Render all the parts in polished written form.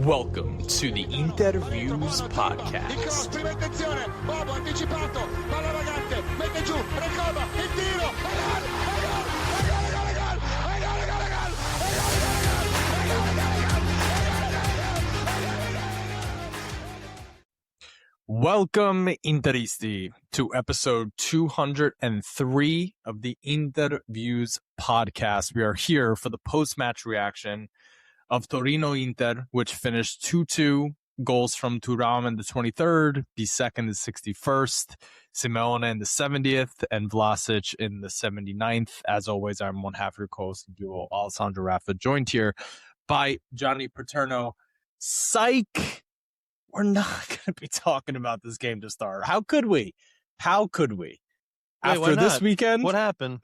Welcome to the Interviews Podcast. Prima intenzione, Bobo anticipato, palla vagante, mette giù, recova, il tiro, Welcome, Interisti, to episode 203 of the Interviews Podcast. We are here for the post-match reaction of Torino Inter, which finished 2-2, goals from Thuram in the 23rd, the second is 61st, Simeone in the 70th, and Vlasic in the 79th. As always, I'm one half your co-host duo, Alessandro Raffa, joined here by Johnny Paterno. Psych! We're not going to be talking about this game to start. How could we? Wait, After this weekend? What happened?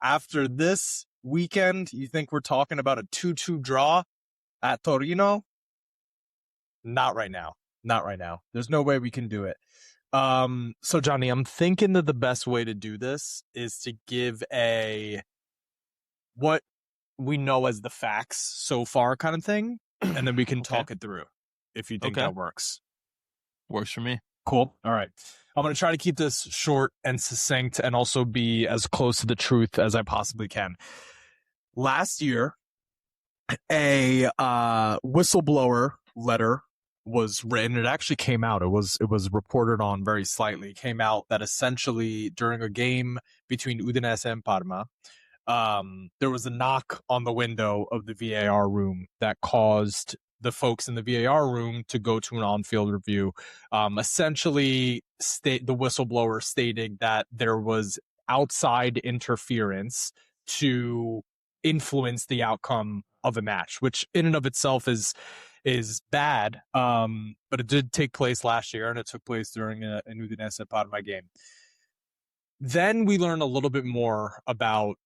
After this weekend, you think we're talking about a 2-2 draw at Torino? Not right now. There's no way we can do it. So Johnny, I'm thinking that the best way to do this is to give what we know as the facts so far kind of thing, and then we can talk it through if you think that works. Works for me. Cool. All right. I'm going to try to keep this short and succinct and also be as close to the truth as I possibly can. Last year, a whistleblower letter was written. It actually came out. It was reported on very slightly. It came out that essentially during a game between Udinese and Parma, there was a knock on the window of the VAR room that caused the folks in the VAR room to go to an on-field review. Essentially, the whistleblower stating that there was outside interference to influence the outcome of a match, which in and of itself is bad. But it did take place last year, and it took place during an Udinese Parma game. Then we learn a little bit more about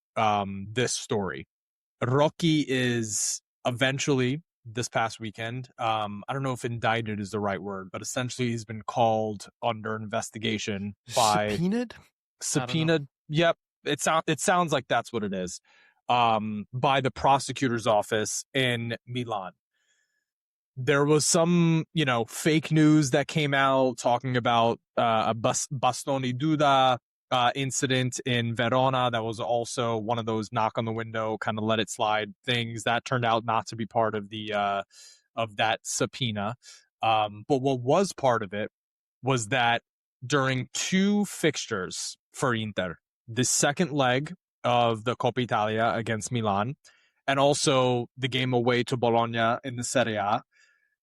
this story. Rocchi is eventually, this past weekend, I don't know if indicted is the right word, but essentially he's been called under investigation by subpoenaed. Yep. It sounds like that's what it is. By the prosecutor's office in Milan. There was some, fake news that came out talking about a Bastoni Duda incident in Verona. That was also one of those knock on the window, kind of let it slide things that turned out not to be part of the of that subpoena. But what was part of it was that during two fixtures for Inter, the second leg of the Coppa Italia against Milan, and also the game away to Bologna in the Serie A,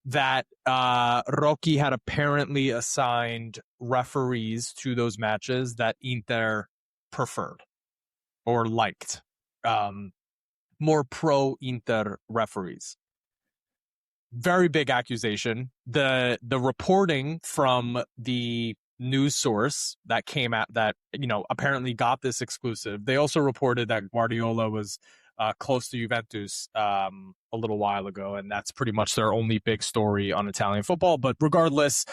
that Rocchi had apparently assigned referees to those matches that Inter preferred or liked. More pro-Inter referees. Very big accusation. The reporting from the news source that came out that, apparently got this exclusive. They also reported that Guardiola was close to Juventus a little while ago, and that's pretty much their only big story on Italian football. But regardless,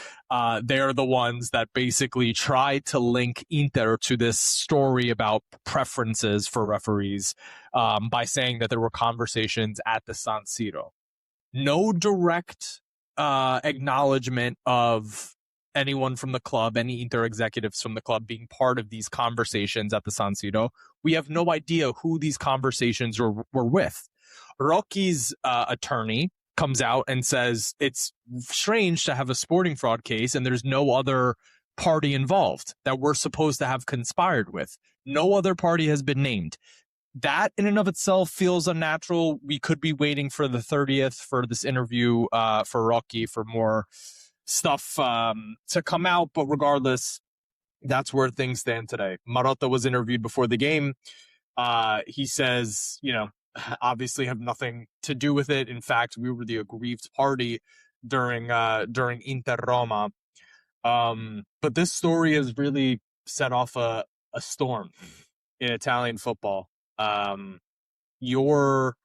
they're the ones that basically try to link Inter to this story about preferences for referees by saying that there were conversations at the San Siro. No direct acknowledgement of anyone from the club, any Inter executives from the club being part of these conversations at the San Siro. We have no idea who these conversations were with. Rocchi's attorney comes out and says it's strange to have a sporting fraud case and there's no other party involved that we're supposed to have conspired with. No other party has been named. That in and of itself feels unnatural. We could be waiting for the 30th for this interview for Rocchi for more stuff to come out, but regardless, that's where things stand today. Marotta was interviewed before the game. He says, obviously have nothing to do with it. In fact, we were the aggrieved party during Inter Roma. But this story has really set off a storm in Italian football. Your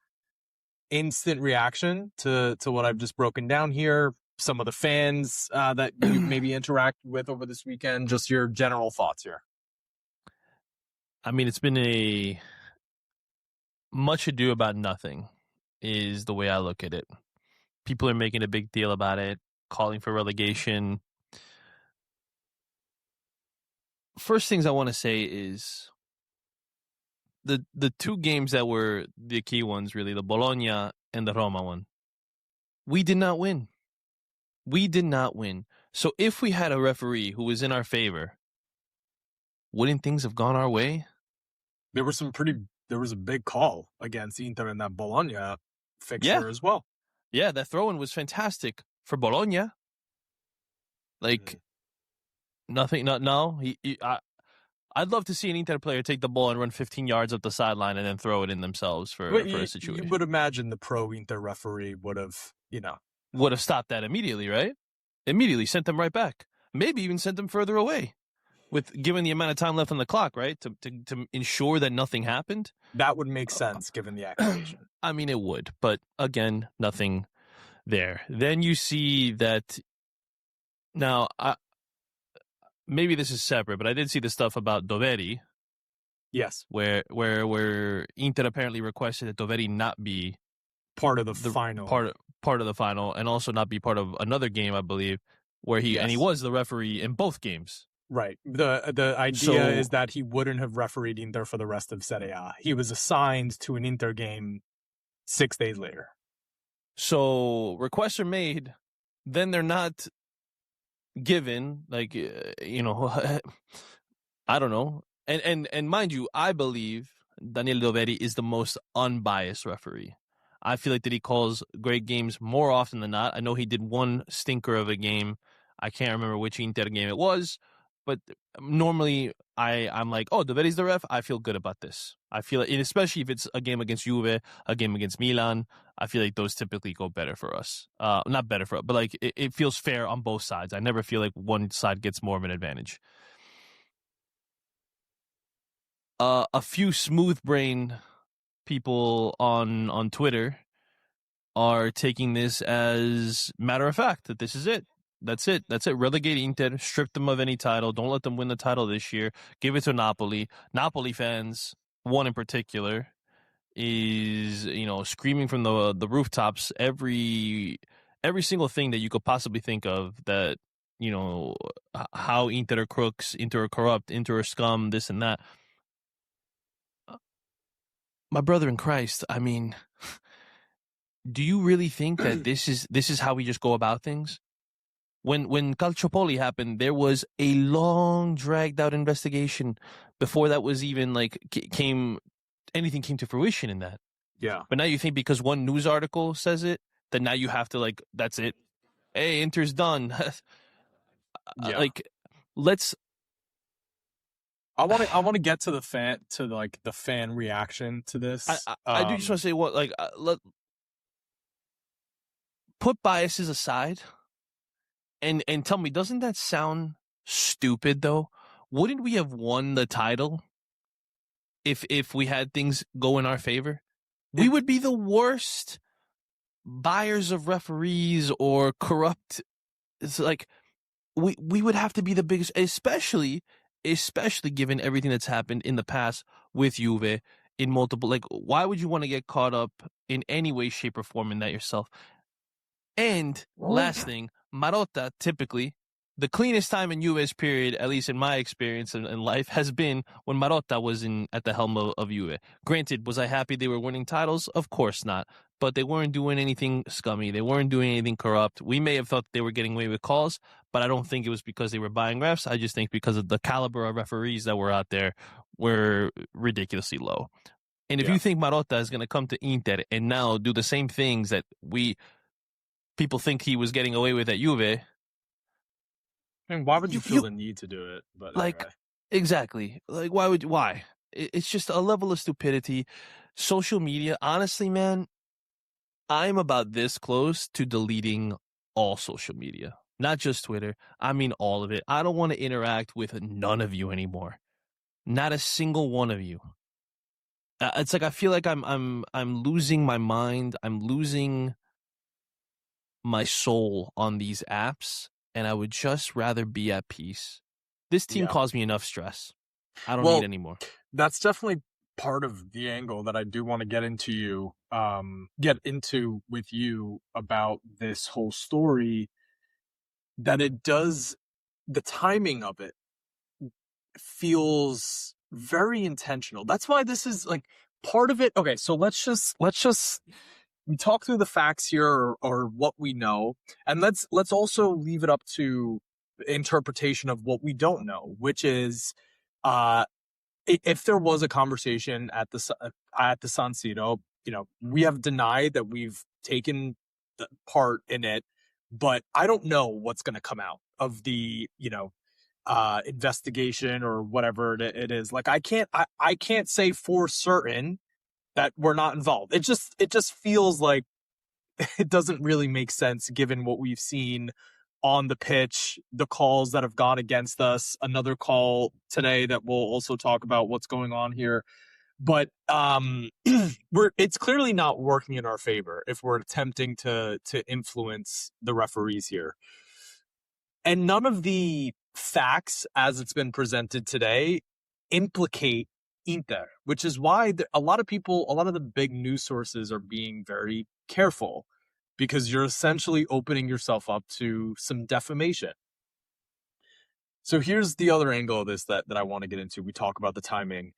instant reaction to what I've just broken down here, some of the fans that you maybe interacted with over this weekend, just your general thoughts here. I mean, it's been a much ado about nothing is the way I look at it. People are making a big deal about it, calling for relegation. First things I want to say is the two games that were the key ones, really, the Bologna and the Roma one. We did not win. We did not win. So if we had a referee who was in our favor, wouldn't things have gone our way? There was a big call against Inter in that Bologna fixture as well. Yeah, that throw-in was fantastic for Bologna. Like, nothing, I'd love to see an Inter player take the ball and run 15 yards up the sideline and then throw it in themselves for a situation. You would imagine the pro-Inter referee would have stopped that immediately, right? Immediately sent them right back. Maybe even sent them further away, given the amount of time left on the clock, right? To ensure that nothing happened. That would make sense given the accusation. I mean, it would, but again, nothing there. Then you see that now. Maybe this is separate, but I did see the stuff about Doveri. Yes, where Inter apparently requested that Doveri not be part of the final, part of the final, and also not be part of another game, I believe, where he was the referee in both games. Right. The idea is that he wouldn't have refereed Inter for the rest of Serie A. He was assigned to an Inter game 6 days later. So requests are made, then they're not given. Like, I don't know. And mind you, I believe Daniele Doveri is the most unbiased referee. I feel like that he calls great games more often than not. I know he did one stinker of a game. I can't remember which Inter game it was, but normally I'm like, oh, Doveri's the ref. I feel good about this. I feel like, especially if it's a game against Juve, a game against Milan, I feel like those typically go better for us. Not better for us, but like it feels fair on both sides. I never feel like one side gets more of an advantage. A few smooth brain people on Twitter are taking this as matter of fact that this is it. That's it. Relegate Inter, strip them of any title. Don't let them win the title this year. Give it to Napoli. Napoli fans, one in particular, is screaming from the rooftops every single thing that you could possibly think of, that how Inter are crooks, Inter are corrupt, Inter are scum, this and that. My brother in Christ, I mean, do you really think that this is how we just go about things? When Calciopoli happened, there was a long, dragged out investigation before that was even anything came to fruition in that. Yeah. But now you think because one news article says it, that now you have to that's it. Hey, Inter's done. Yeah. Let's. I want to get to the fan reaction to this. I do just want to say put biases aside. And tell me, doesn't that sound stupid though? Wouldn't we have won the title if we had things go in our favor? We would be the worst buyers of referees or corrupt. It's like we would have to be the biggest, especially given everything that's happened in the past with Juve in multiple. Like, why would you want to get caught up in any way, shape, or form in that yourself? And last thing, Marotta, typically, the cleanest time in Juve's period, at least in my experience in life, has been when Marotta was at the helm of Juve. Granted, was I happy they were winning titles? Of course not. But they weren't doing anything scummy. They weren't doing anything corrupt. We may have thought they were getting away with calls, but I don't think it was because they were buying refs. I just think because of the caliber of referees that were out there were ridiculously low. And if you think Marotta is going to come to Inter and now do the same things that people think he was getting away with at Juve. I mean, why would you feel the need to do it? But anyway. Exactly. Why? It's just a level of stupidity. Social media, honestly, man, I'm about this close to deleting all social media. Not just Twitter. I mean all of it. I don't want to interact with none of you anymore. Not a single one of you. It's like I feel like I'm losing my mind. I'm losing my soul on these apps, and I would just rather be at peace. This team caused me enough stress. I don't need any more. That's definitely part of the angle that I do want to get into with you about this whole story, that it does, the timing of it feels very intentional. That's why this is like part of it. Okay, so let's just we talk through the facts here, or what we know, and let's also leave it up to interpretation of what we don't know, which is uh if there was a conversation at the San Siro, we have denied that we've taken the part in it, but I don't know what's going to come out of the investigation or whatever it is. Like I can't say for certain that we're not involved. It just feels like it doesn't really make sense given what we've seen on the pitch, the calls that have gone against us, another call today that we'll also talk about what's going on here. But it's clearly not working in our favor if we're attempting to influence the referees here. And none of the facts as it's been presented today implicate Inter, which is why a lot of the big news sources are being very careful, because you're essentially opening yourself up to some defamation. So here's the other angle of this that I want to get into. We talk about the timing.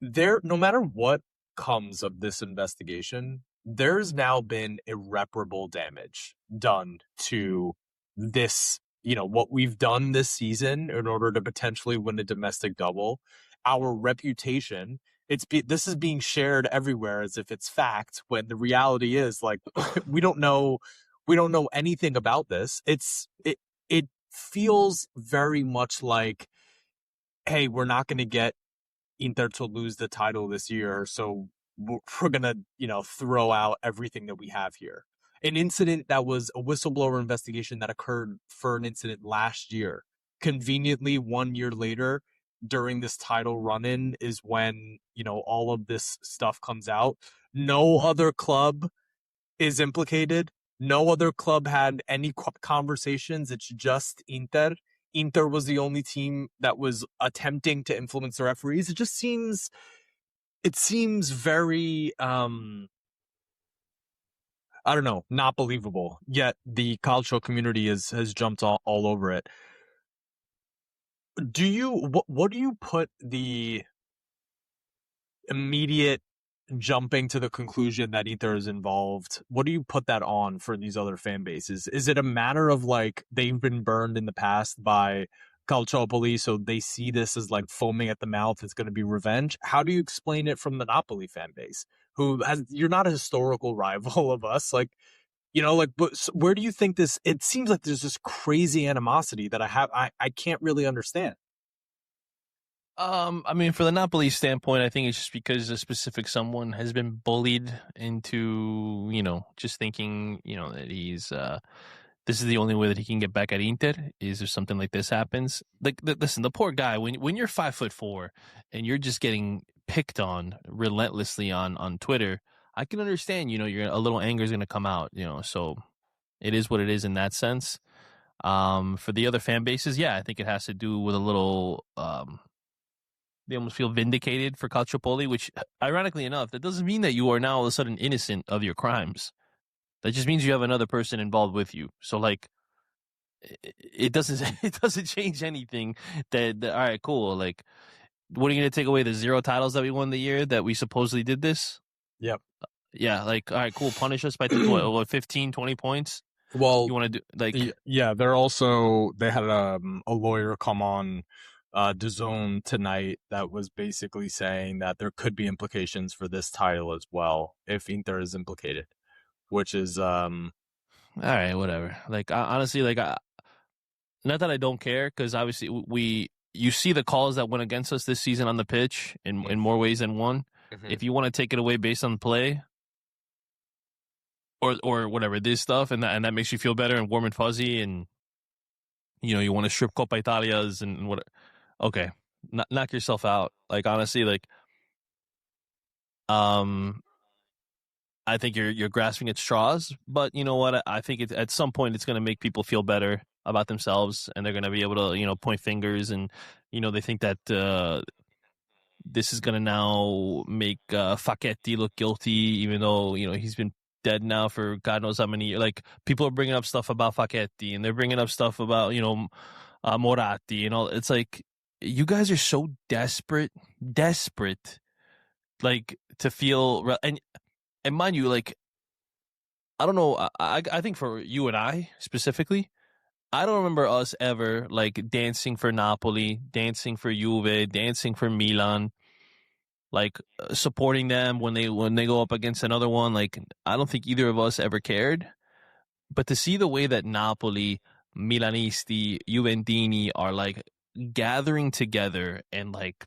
No matter what comes of this investigation, there's now been irreparable damage done to this, what we've done this season in order to potentially win a domestic double. Our reputation, this is being shared everywhere as if it's fact, when the reality is, like, we don't know anything about this. It feels very much like, hey, we're not going to get Inter to lose the title this year, so we're gonna, throw out everything that we have here. An incident that was a whistleblower investigation that occurred for an incident last year, conveniently 1 year later, during this title run-in, is when, all of this stuff comes out. No other club is implicated. No other club had any conversations. It's just Inter. Inter was the only team that was attempting to influence the referees. It seems very, I don't know, not believable. Yet the calcio community has jumped all over it. What do you put the immediate jumping to the conclusion that Inter is involved? What do you put that on for these other fan bases? Is it a matter of, like, they've been burned in the past by Calciopoli, so they see this as like foaming at the mouth, it's going to be revenge? How do you explain it from the Napoli fan base, you're not a historical rival of us, like, but where do you think this, it seems like there's this crazy animosity that I can't really understand. I mean, for the Napoli standpoint, I think it's just because a specific someone has been bullied into, just thinking, that he's, this is the only way that he can get back at Inter, is if something like this happens. Like, listen, the poor guy, when you're 5'4" and you're just getting picked on relentlessly on Twitter, I can understand, a little anger is going to come out, so it is what it is in that sense. For the other fan bases, yeah, I think it has to do with a little, they almost feel vindicated for Calciopoli, which, ironically enough, that doesn't mean that you are now all of a sudden innocent of your crimes. That just means you have another person involved with you. So, like, it doesn't change anything. That all right, cool. Like, what are you going to take away the 0 titles that we won the year that we supposedly did this? Yep. Yeah, like, all right, cool. Punish us by 15, 20 points. Well, you want to do, like, yeah. They had a lawyer come on DAZN tonight that was basically saying that there could be implications for this title as well if Inter is implicated, which is all right, whatever. Like, honestly, like, not that I don't care, because obviously you see the calls that went against us this season on the pitch in more ways than one. Mm-hmm. If you want to take it away based on play or whatever, this stuff, and that makes you feel better and warm and fuzzy, and you want to strip Coppa Italias and what? Okay, knock yourself out. Like, honestly, like, I think you're grasping at straws, but you know what? I think at some point it's going to make people feel better about themselves, and they're going to be able to, point fingers, and they think that this is going to now make Facchetti look guilty, even though, he's been dead now for God knows how many years. Like, people are bringing up stuff about Facchetti, and they're bringing up stuff about, Moratti and all. It's like, you guys are so desperate, like, to feel, and mind you, like, I don't know, I think for you and I specifically, I don't remember us ever, like, dancing for Napoli, dancing for Juve, dancing for Milan, like, supporting them when they go up against another one. Like, I don't think either of us ever cared. But to see the way that Napoli, Milanisti, Juventini are, like, gathering together and, like,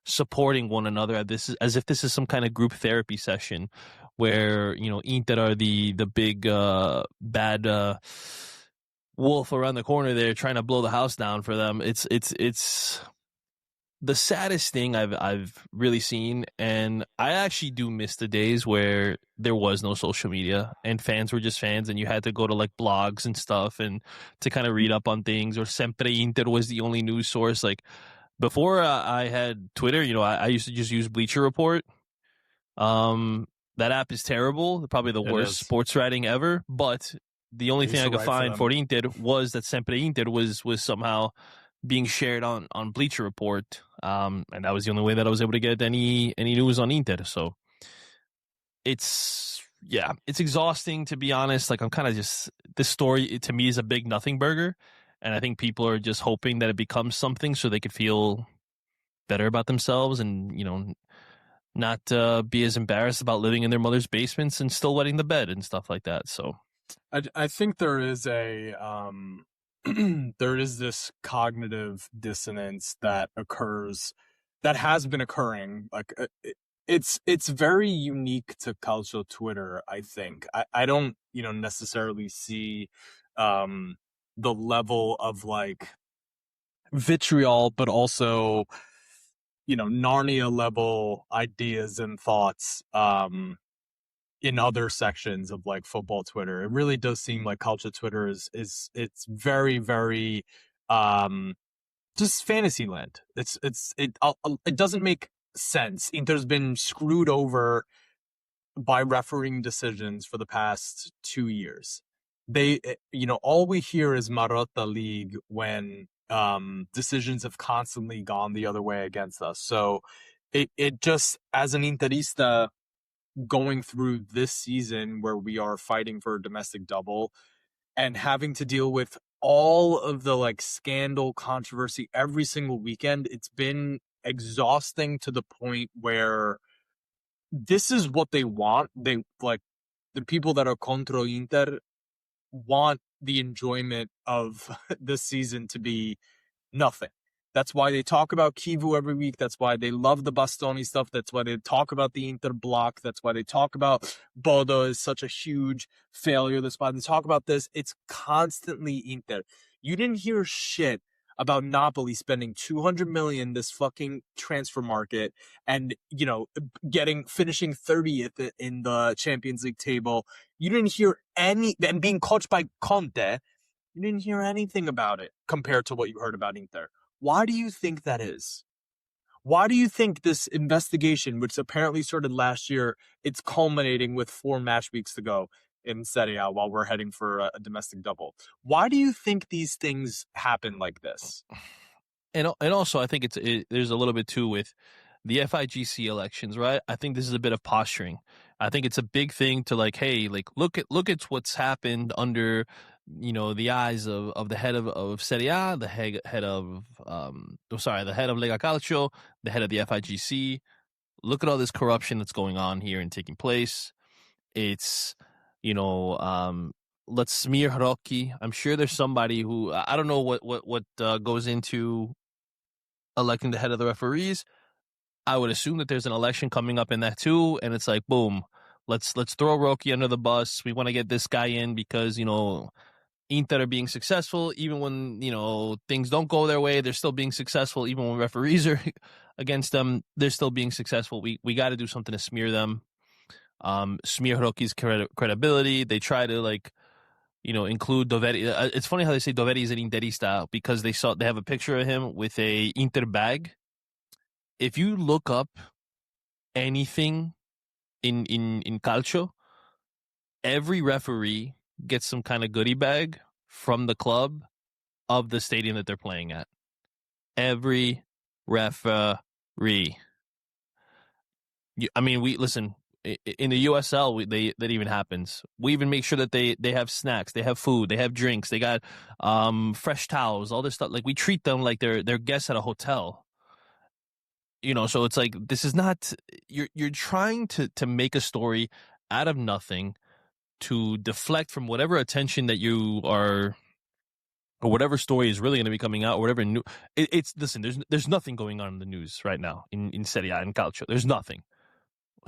supporting one another, as if this is some kind of group therapy session where, Inter are the big bad wolf around the corner there trying to blow the house down for them. It's the saddest thing I've really seen, and I actually do miss the days where there was no social media and fans were just fans, and you had to go to, like, blogs and stuff and to kind of read up on things, or Sempre Inter was the only news source. Like, before I had Twitter, I used to just use Bleacher Report. That app is terrible, probably the worst sports writing ever, but the only thing I could find for Inter was that Sempre Inter was somehow being shared on Bleacher Report, and that was the only way that I was able to get any news on Inter. So it's exhausting, to be honest. Like, I'm kind of just, this story to me is a big nothing burger, and I think people are just hoping that it becomes something so they could feel better about themselves and, not be as embarrassed about living in their mother's basements and still wetting the bed and stuff like that. So I think there is there is this cognitive dissonance that occurs, that has been occurring. Like, it's very unique to Calcio Twitter, I think. I don't, necessarily see the level of, like, vitriol, but also, Narnia level ideas and thoughts in other sections of, like, football Twitter. It really does seem like Calcio Twitter is it's very, very just fantasy land. It doesn't make sense. Inter's been screwed over by refereeing decisions for the past 2 years. They, all we hear is Marotta League when decisions have constantly gone the other way against us. So it just, as an Interista going through this season where we are fighting for a domestic double and having to deal with all of the, like, scandal controversy every single weekend, it's been exhausting to the point where this is what they want. They, like, the people that are contro Inter want the enjoyment of this season to be nothing. That's why they talk about Kivu every week. That's why they love the Bastoni stuff. That's why they talk about the Inter block. That's why they talk about Bodo is such a huge failure. That's why they talk about this. It's constantly Inter. You didn't hear shit about Napoli spending 200 million this fucking transfer market and, finishing 30th in the Champions League table. You didn't hear and being coached by Conte. You didn't hear anything about it compared to what you heard about Inter. Why do you think that is? Why do you think this investigation, which apparently started last year, it's culminating with 4 match weeks to go in Serie A while we're heading for a domestic double? Why do you think these things happen like this? And also, I think there's a little bit too with the FIGC elections, right? I think this is a bit of posturing. I think it's a big thing to, like, hey, like, look at what's happened under, the eyes of the head of Serie A, the head of the head of Lega Calcio, the head of the FIGC. Look at all this corruption that's going on here and taking place. It's, let's smear Rocchi. I'm sure there's somebody who, I don't know what goes into electing the head of the referees. I would assume that there's an election coming up in that too, and it's like, boom, let's throw Rocchi under the bus. We want to get this guy in because, Inter are being successful. Even when, things don't go their way, they're still being successful. Even when referees are against them, they're still being successful. We got to do something to smear them. Smear Rocchi's credibility. They try to, like, include Doveri. It's funny how they say Doveri is an Interista because they have a picture of him with a Inter bag. if you look up anything in calcio, every referee gets some kind of goodie bag from the club of the stadium that they're playing at. Every referee. We listen. In the USL, that even happens. We even make sure that they have snacks, they have food, they have drinks, they got fresh towels, all this stuff. Like, we treat them like they're guests at a hotel. So it's like, this is not, you're trying to make a story out of nothing to deflect from whatever attention that you are, or whatever story is really going to be coming out, or whatever new. Listen, there's nothing going on in the news right now in Serie A and Calcio. There's nothing.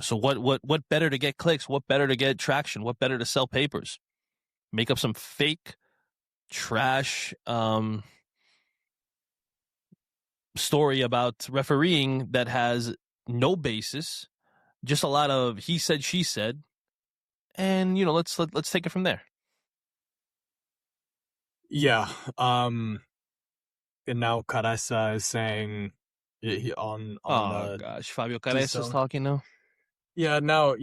So what better to get clicks? What better to get traction? What better to sell papers? Make up some fake trash story about refereeing that has no basis, just a lot of he said, she said, and let's take it from there. Yeah. And now Caressa is saying on gosh, Fabio Caressa is talking now. Yeah, now,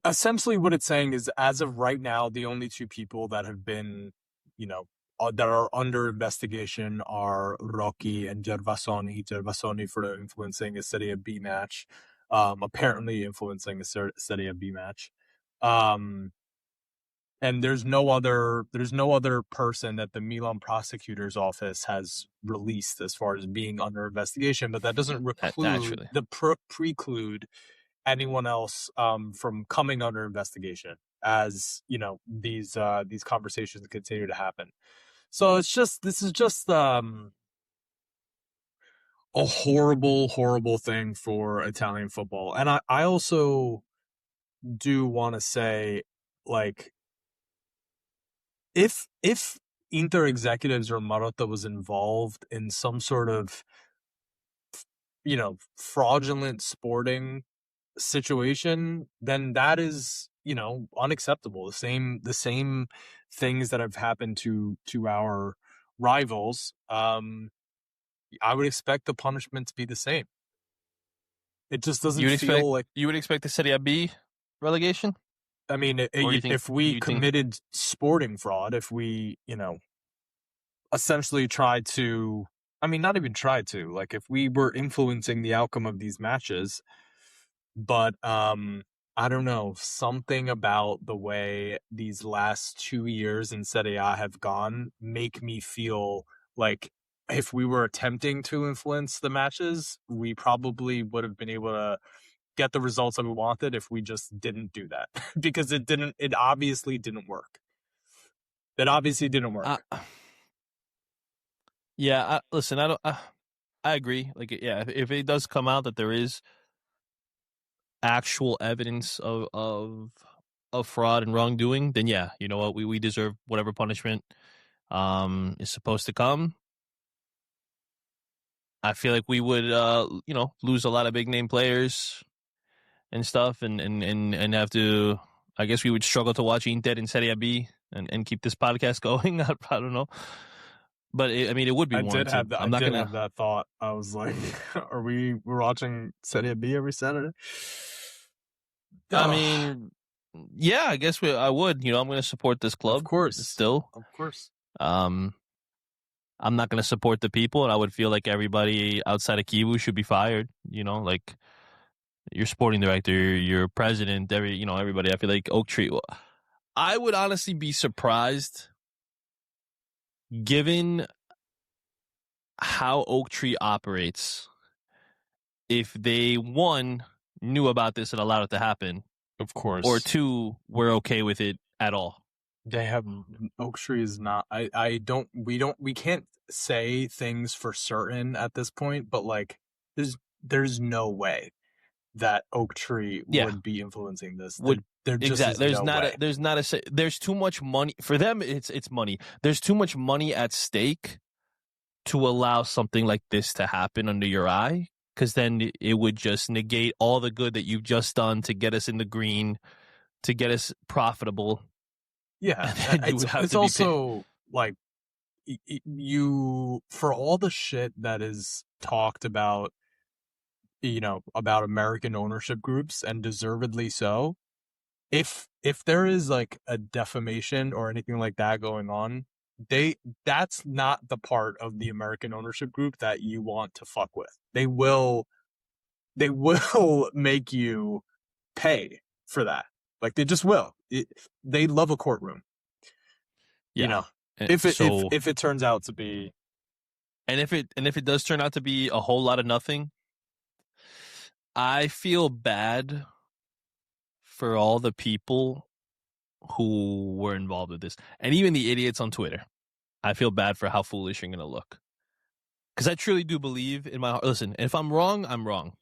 essentially what it's saying is, as of right now, the only two people that have been, that are under investigation are Rocchi and Gervasoni. Gervasoni for influencing a Serie B match, apparently influencing a Serie B match. And there's no other person that the Milan prosecutor's office has released as far as being under investigation, but that doesn't preclude anyone else from coming under investigation as these conversations continue to happen. So this is just a horrible thing for Italian football. And I also do want to say, like, if Inter executives or Marotta was involved in some sort of, fraudulent sporting situation, then that is, unacceptable. The same things that have happened to our rivals. I would expect the punishment to be the same. It just doesn't like you would expect the Serie B relegation. I mean, if we committed sporting fraud, if we, essentially tried to, not even tried to, like, if we were influencing the outcome of these matches, but I don't know, something about the way these last 2 years in Serie A have gone make me feel like if we were attempting to influence the matches, we probably would have been able to get the results that we wanted if we just didn't do that. Because it obviously didn't work. Listen, I agree. Like, yeah, if it does come out that there is actual evidence of fraud and wrongdoing, then yeah, you know what, we deserve whatever punishment is supposed to come. I feel like we would lose a lot of big name players and stuff, and have to, I guess we would struggle to watch Inter in Serie B and keep this podcast going. I don't know. But it would be warranted. I did have that thought. I was like, we're watching Serie B every Saturday? Yeah, I guess I would. I'm going to support this club. Of course. Still. Of course. I'm not going to support the people, and I would feel like everybody outside of Kivu should be fired. Like your sporting director, your president, everybody. I feel like Oak Tree. I would honestly be surprised, given how Oak Tree operates, if they, one, knew about this and allowed it to happen, of course, or two, were okay with it at all. They have Oak Tree is not. We can't say things for certain at this point, but like there's no way that Oak Tree would be influencing this. There just is no way. There's too much money for them. It's money. There's too much money at stake to allow something like this to happen under your eye, because then it would just negate all the good that you've just done to get us in the green, to get us profitable. Yeah, it's also like, you, for all the shit that is talked about, about American ownership groups, and deservedly so. If there is like a defamation or anything like that going on, that's not the part of the American ownership group that you want to fuck with. They will make you pay for that. Like they just will. They love a courtroom. Yeah. If it turns out to be, and if it does turn out to be a whole lot of nothing, I feel bad for all the people who were involved with this, and even the idiots on Twitter. I feel bad for how foolish you're going to look, because I truly do believe in my heart. Listen, if I'm wrong, I'm wrong,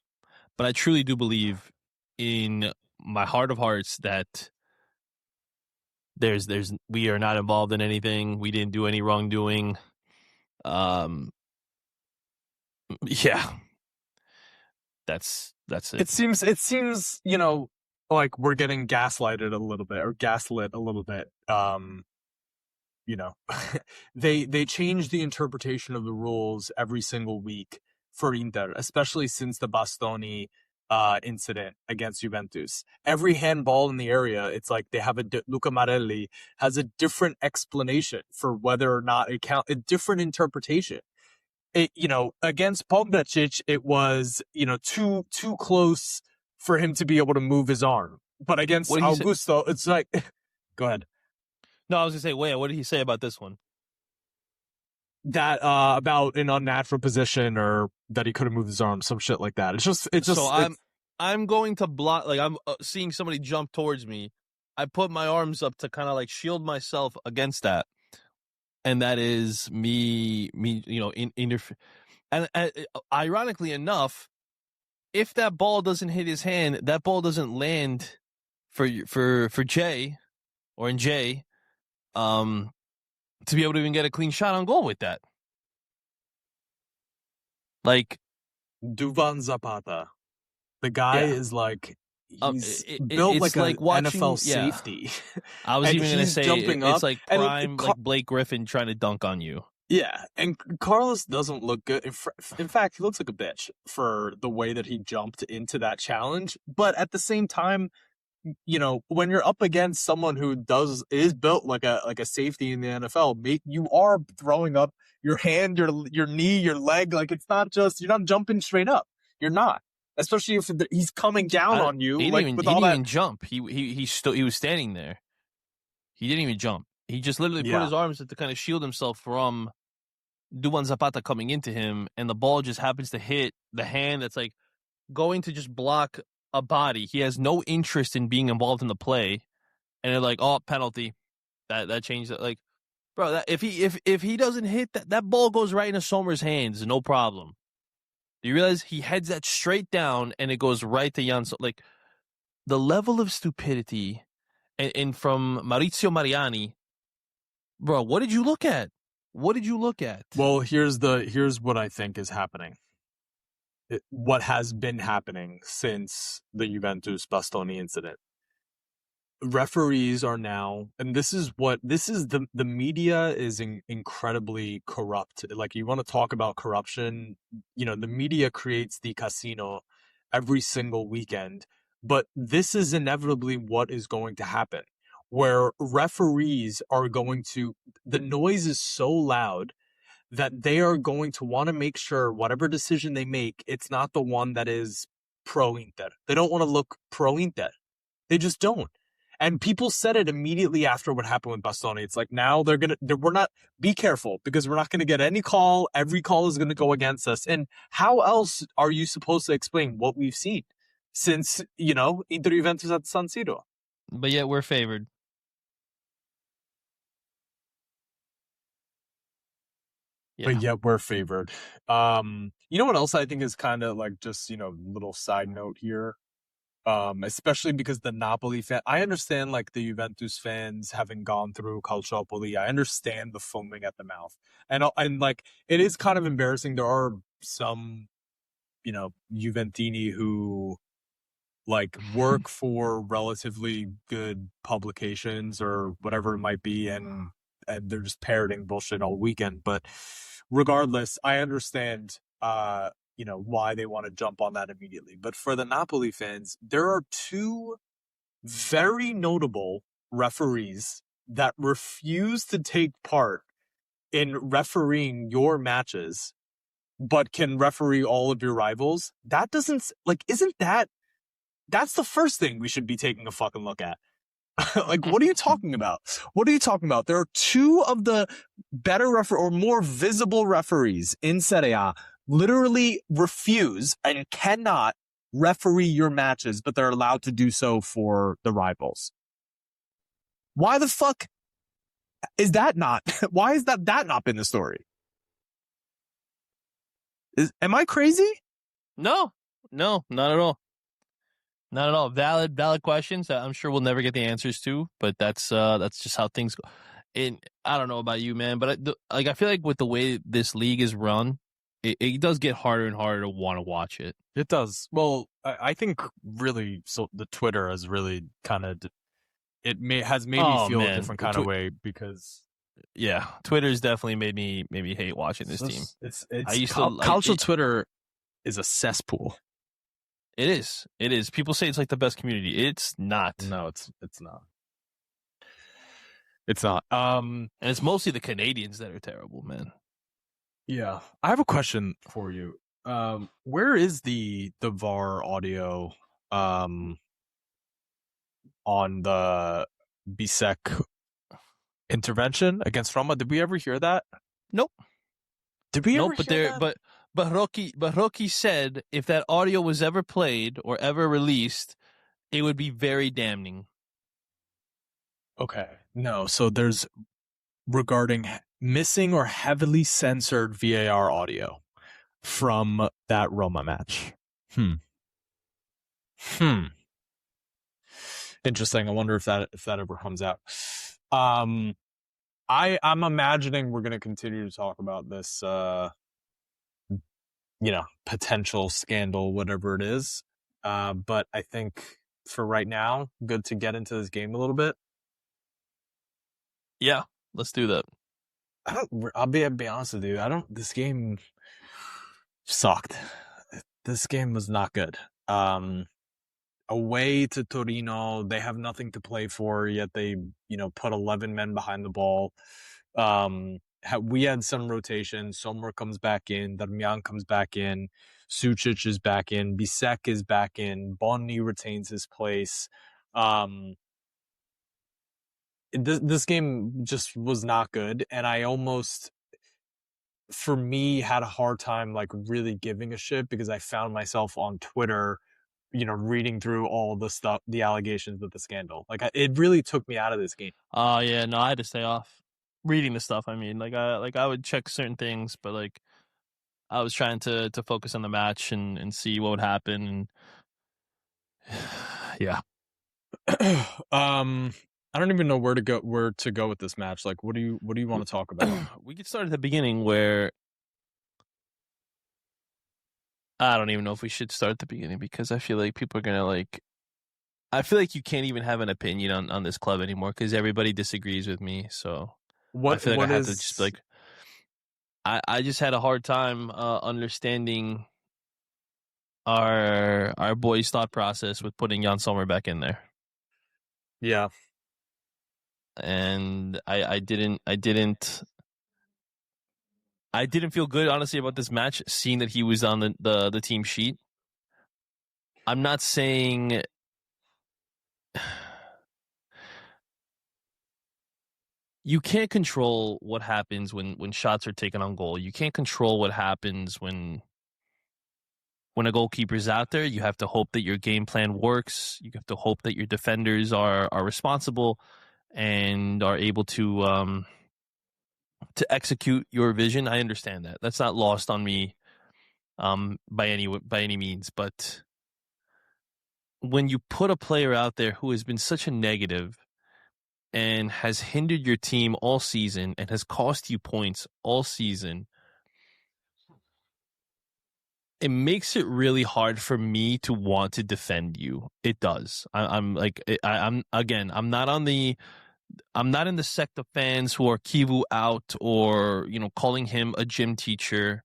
but I truly do believe in my heart of hearts that we are not involved in anything. We didn't do any wrongdoing. Yeah, that's it. It seems like we're getting gaslighted a little bit, or gaslit a little bit. They change the interpretation of the rules every single week for Inter, especially since the Bastoni incident against Juventus. Every handball in the area, it's like they have Luca Marelli has a different explanation for whether or not it count, a different interpretation. Against Pogbacic, it was, too close for him to be able to move his arm. But against Augusto, it's like, go ahead. No, I was going to say, wait, what did he say about this one? That, about an unnatural position, or that he couldn't move his arm, some shit like that. So I'm going to block, like I'm seeing somebody jump towards me. I put my arms up to kind of like shield myself against that. And that is me, and ironically enough, if that ball doesn't hit his hand, that ball doesn't land for Jay, or in Jay, to be able to even get a clean shot on goal with that. Like Duvan Zapata, the guy is like, he's built like an watching, NFL safety. I was even going to say it's like prime, like Blake Griffin trying to dunk on you. Yeah, and Carlos doesn't look good. In fact, he looks like a bitch for the way that he jumped into that challenge. But at the same time, when you're up against someone who is built like a safety in the NFL, you are throwing up your hand, your knee, your leg. Like, it's not just, you're not jumping straight up. You're not. Especially if he's coming down on you. He didn't even jump. He was standing there. He didn't even jump. He just literally put his arms to kind of shield himself from Duvan Zapata coming into him, and the ball just happens to hit the hand that's like going to just block a body. He has no interest in being involved in the play, and they're like, "Oh, penalty." That changed it. Like, bro, if he doesn't hit that ball goes right into Sommer's hands, no problem. Do you realize he heads that straight down and it goes right to Jan? Like, the level of stupidity, and from Maurizio Mariani, bro, what did you look at? What did you look at? Well, here's what I think is happening. What has been happening since the Juventus Bastoni incident. Referees are now, and the media is incredibly corrupt. Like, you want to talk about corruption, the media creates the casino every single weekend, but this is inevitably what is going to happen, where referees are the noise is so loud that they are going to want to make sure whatever decision they make, it's not the one that is pro-Inter. They don't want to look pro-Inter. They just don't. And people said it immediately after what happened with Bastoni. It's like, now be careful, because we're not going to get any call. Every call is going to go against us. And how else are you supposed to explain what we've seen since, Inter Juventus at San Siro? But yet we're favored. Yeah. But yet we're favored. You know what else I think is kind of like just, little side note here? Especially because the Napoli fan, I understand like the Juventus fans having gone through Calciopoli. I understand the foaming at the mouth, and like, it is kind of embarrassing. There are some, Juventini who like work for relatively good publications or whatever it might be, and they're just parroting bullshit all weekend. But regardless, I understand why they want to jump on that immediately. But for the Napoli fans, there are two very notable referees that refuse to take part in refereeing your matches, but can referee all of your rivals. That doesn't, isn't that's the first thing we should be taking a fucking look at. What are you talking about? What are you talking about? There are two of the better or more visible referees in Serie A literally refuse and cannot referee your matches, but they're allowed to do so for the rivals. Why the fuck is that not? Why is that not been the story? Am I crazy? No, not at all. Not at all. Valid questions. I'm sure we'll never get the answers to, but that's just how things go. And I don't know about you, man, but I feel like with the way this league is run, it does get harder and harder to want to watch it. It does. Well, I think really, so the Twitter has really kind of has made me feel a different kind of way because. Yeah, Twitter's definitely made me hate watching this team. It's Calcio Twitter is a cesspool. It is. People say it's like the best community. It's not. No, it's not. It's not. And it's mostly the Canadians that are terrible, man. Yeah. I have a question for you. Where is the VAR audio on the Bisek intervention against Roma? Did we ever hear that? Nope. Did we ever hear that? But Rocky said if that audio was ever played or ever released, it would be very damning. Okay. No, so there's regarding missing or heavily censored VAR audio from that Roma match. Interesting. I wonder if that ever comes out. I'm imagining we're going to continue to talk about this potential scandal, whatever it is. But I think for right now, good to get into this game a little bit. Yeah, let's do that. I'll be honest with you. This game sucked. This game was not good. Away to Torino, they have nothing to play for, yet they, put 11 men behind the ball. We had some rotation. Sommer comes back in. Darmian comes back in. Sucic is back in. Bisek is back in. Bonni retains his place. This game just was not good, and I almost, for me, had a hard time really giving a shit because I found myself on Twitter, reading through all the stuff, the allegations of the scandal. It really took me out of this game. Oh yeah, no, I had to stay off reading the stuff. I mean, I would check certain things, but I was trying to focus on the match and see what would happen. And yeah. I don't even know where to go with this match. What do you want to talk about? We could start at the beginning where I don't even know if we should start at the beginning because I feel like people are going to I feel like you can't even have an opinion on this club anymore because everybody disagrees with me. So I feel like I have to just I just had a hard time understanding our boys' thought process with putting Jan Sommer back in there. Yeah. And I didn't feel good, honestly, about this match, seeing that he was on the team sheet. I'm not saying you can't control what happens when shots are taken on goal. You can't control what happens when a goalkeeper's out there. You have to hope that your game plan works. You have to hope that your defenders are responsible and are able to execute your vision. I understand that. That's not lost on me by any means. But when you put a player out there who has been such a negative and has hindered your team all season and has cost you points all season, it makes it really hard for me to want to defend you. It does. I'm not in the sect of fans who are Kivu out or, calling him a gym teacher.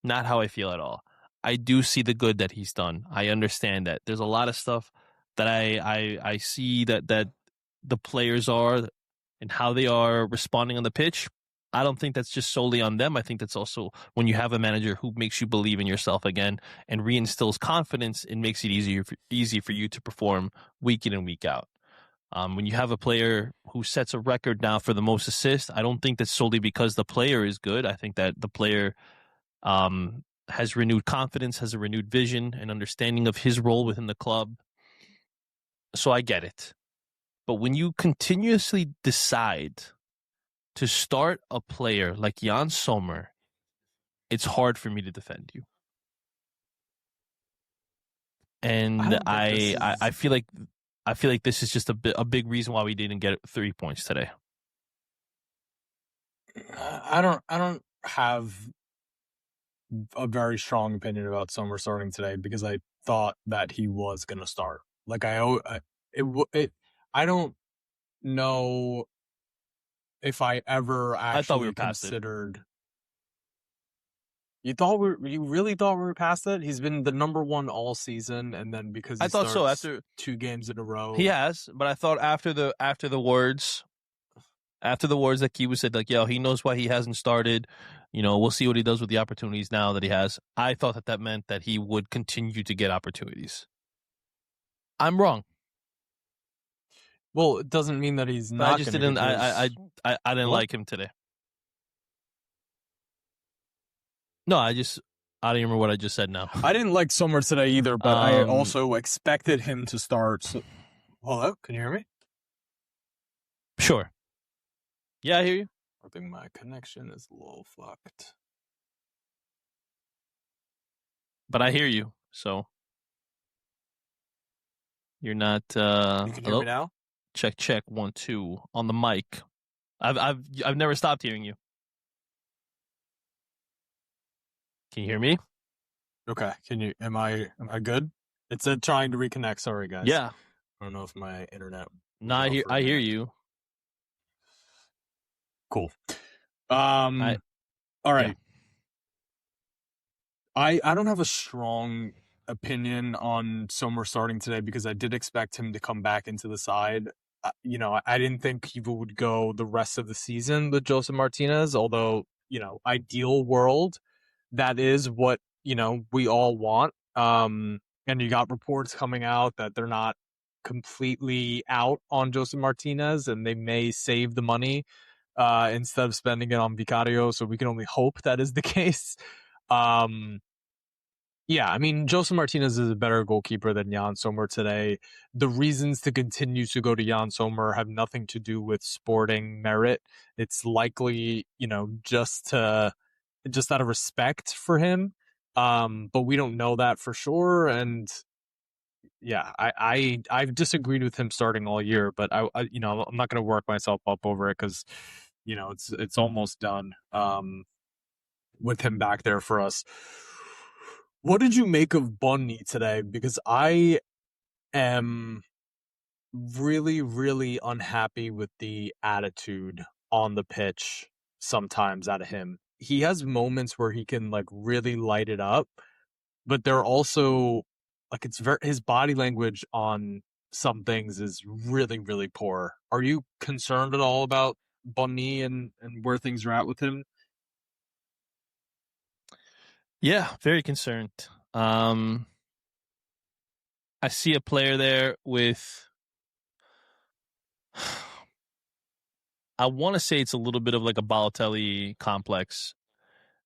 Not how I feel at all. I do see the good that he's done. I understand that. There's a lot of stuff that I see that the players are and how they are responding on the pitch. I don't think that's just solely on them. I think that's also when you have a manager who makes you believe in yourself again and reinstills confidence, it makes it easy for you to perform week in and week out. When you have a player who sets a record now for the most assists, I don't think that's solely because the player is good. I think that the player has renewed confidence, has a renewed vision and understanding of his role within the club. So I get it. But when you continuously decide to start a player like Jan Sommer, it's hard for me to defend you. And I feel like this is just a big reason why we didn't get 3 points today. I don't have a very strong opinion about Sommer starting today because I thought that he was going to start. Like I don't know if I ever actually I thought we were past considered. You really thought we were past it? He's been the number one all season, and then because he starts after 2 games in a row, he has. But I thought after the words that Kibu said, like, yo, he knows why he hasn't started. We'll see what he does with the opportunities now that he has. I thought that meant that he would continue to get opportunities. I'm wrong. Well, it doesn't mean that he's not. I just didn't. I didn't like him today. No, I don't even remember what I just said now. I didn't like Sommer today either, but I also expected him to start. So... Hello, can you hear me? Sure. Yeah, I hear you. I think my connection is a little fucked. But I hear you, so you're not. You can hear me now? Check 1 2 on the mic. I've never stopped hearing you. Can you hear me? Okay. Am I good? It's trying to reconnect. Sorry, guys. Yeah. I don't know if my internet. No, I hear you. Cool. All right. Yeah. I don't have a strong opinion on Sommer starting today because I did expect him to come back into the side. I didn't think he would go the rest of the season with Joseph Martinez, although, ideal world, that is what, we all want. And you got reports coming out that they're not completely out on Joseph Martinez and they may save the money instead of spending it on Vicario. So we can only hope that is the case. Yeah, I mean, Joseph Martinez is a better goalkeeper than Jan Sommer today. The reasons to continue to go to Jan Sommer have nothing to do with sporting merit. It's likely, just out of respect for him. But we don't know that for sure. And yeah, I've disagreed with him starting all year, but I'm not going to work myself up over it because, it's almost done with him back there for us. What did you make of Bunny today? Because I am really, really unhappy with the attitude on the pitch sometimes out of him. He has moments where he can really light it up, but they're also his body language on some things is really, really poor. Are you concerned at all about Bunny and where things are at with him? Yeah, very concerned. I see a player there with, I want to say it's a little bit of like a Balotelli complex.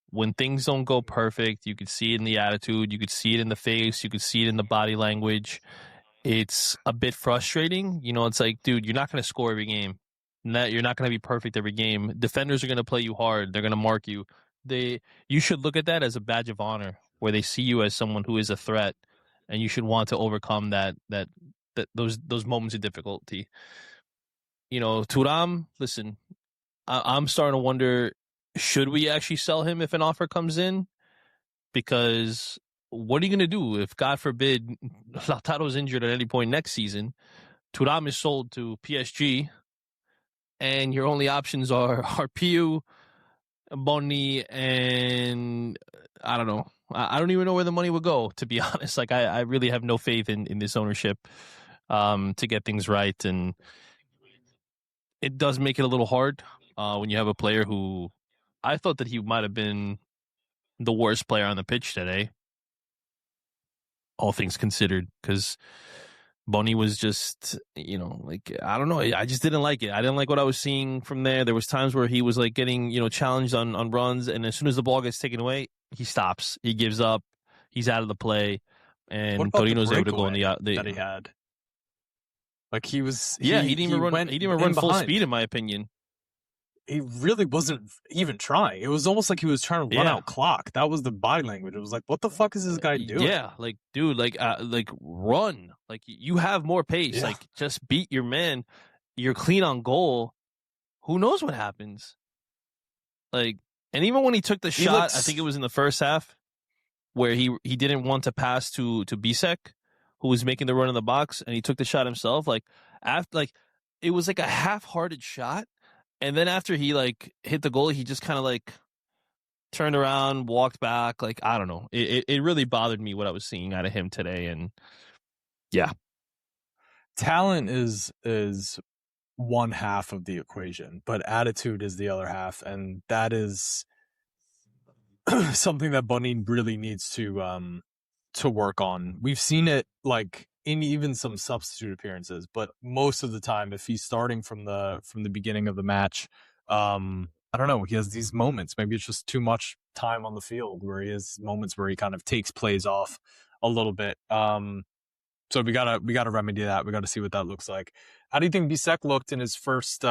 When things don't go perfect, you could see it in the attitude, you could see it in the face, you could see it in the body language. It's a bit frustrating. It's like, dude, you're not going to score every game. You're not going to be perfect every game. Defenders are going to play you hard. They're going to mark you. You should look at that as a badge of honor, where they see you as someone who is a threat, and you should want to overcome those moments of difficulty. Thuram, listen, I'm starting to wonder, should we actually sell him if an offer comes in? Because what are you going to do if, God forbid, Lautaro's injured at any point next season? Thuram is sold to PSG, and your only options are Piu, Boni, and I don't know. I don't even know where the money would go, to be honest. Like, I really have no faith in this ownership to get things right. And it does make it a little hard when you have a player who I thought that he might have been the worst player on the pitch today, all things considered, because Boni was just, like, I don't know. I just didn't like it. I didn't like what I was seeing from there. There was times where he was like getting, challenged on runs, and as soon as the ball gets taken away, he stops. He gives up. He's out of the play, What and about the Torino's able to go in breakaway the that he had? Like he he didn't even run. went He didn't even in run full behind. speed, in my opinion. He really wasn't even trying. It was almost like he was trying to run out clock. That was the body language. It was like, what the fuck is this guy doing? Yeah, like, dude, like run. Like, you have more pace. Yeah. Like, just beat your man. You're clean on goal. Who knows what happens? Like, and even when he took the shot, I think it was in the first half, where he didn't want to pass to Bisek, who was making the run in the box, and he took the shot himself. Like, after, like, it was like a half-hearted shot. And then after he, like, hit the goal, he just kind of, like, turned around, walked back. Like, I don't know. It really bothered me what I was seeing out of him today. And, yeah. Talent is one half of the equation, but attitude is the other half. And that is something that Bunny really needs to work on. We've seen it, like, in even some substitute appearances, but most of the time, if he's starting from the beginning of the match, I don't know, he has these moments. Maybe it's just too much time on the field where he has moments where he kind of takes plays off a little bit. So we gotta remedy that. We gotta see what that looks like. How do you think Bisek looked in his first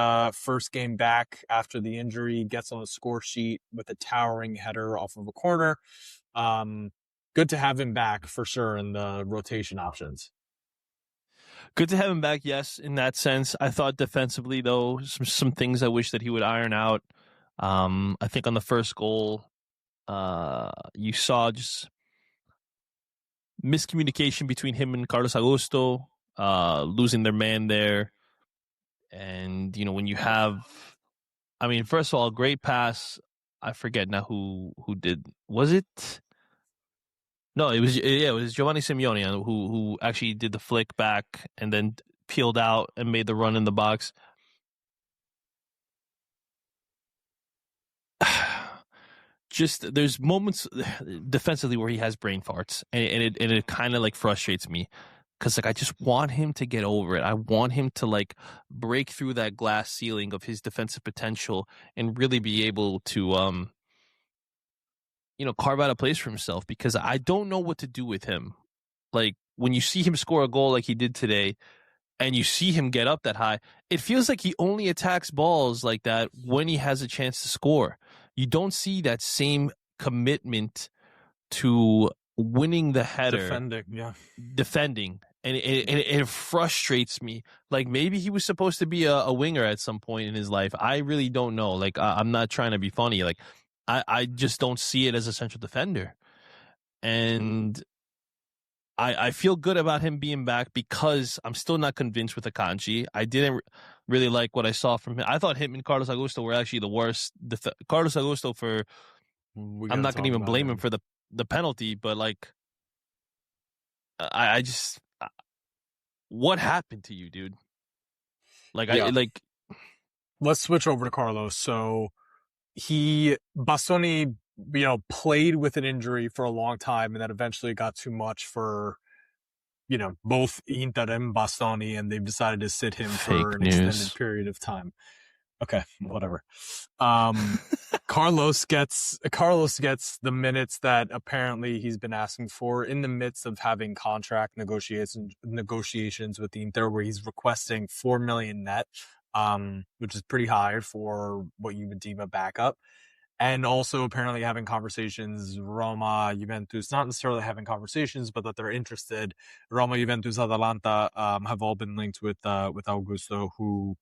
game back after the injury? Gets on the score sheet with a towering header off of a corner. Good to have him back for sure in the rotation options. Good to have him back, yes, in that sense. I thought defensively, though, some things I wish that he would iron out. I think on the first goal, you saw just miscommunication between him and Carlos Augusto, losing their man there. And, when you have, I mean, first of all, great pass. I forget now who did. Was it? No, it was Giovanni Simeone who actually did the flick back and then peeled out and made the run in the box. Just there's moments defensively where he has brain farts, and it kind of like frustrates me, because like I just want him to get over it. I want him to like break through that glass ceiling of his defensive potential and really be able to carve out a place for himself, because I don't know what to do with him. Like, when you see him score a goal like he did today, and you see him get up that high, it feels like he only attacks balls like that when he has a chance to score. You don't see that same commitment to winning the header. Defending. And it frustrates me. Like, maybe he was supposed to be a winger at some point in his life. I really don't know. Like, I'm not trying to be funny. Like, I just don't see it as a central defender. And I feel good about him being back, because I'm still not convinced with Akanji. I didn't really like what I saw from him. I thought him and Carlos Augusto were actually the worst. Carlos Augusto I'm not going to even blame him for the penalty, but like, I just, what happened to you, dude? Like, yeah. Let's switch over to Carlos. So Bastoni, played with an injury for a long time, and that eventually got too much for, both Inter and Bastoni, and they've decided to sit him for an extended period of time. Okay, whatever. Carlos gets the minutes that apparently he's been asking for in the midst of having contract negotiations with Inter, where he's requesting 4 million net, which is pretty high for what you would deem a backup. And also apparently having conversations, Roma, Juventus, not necessarily having conversations, but that they're interested. Roma, Juventus, Atalanta have all been linked with Augusto, who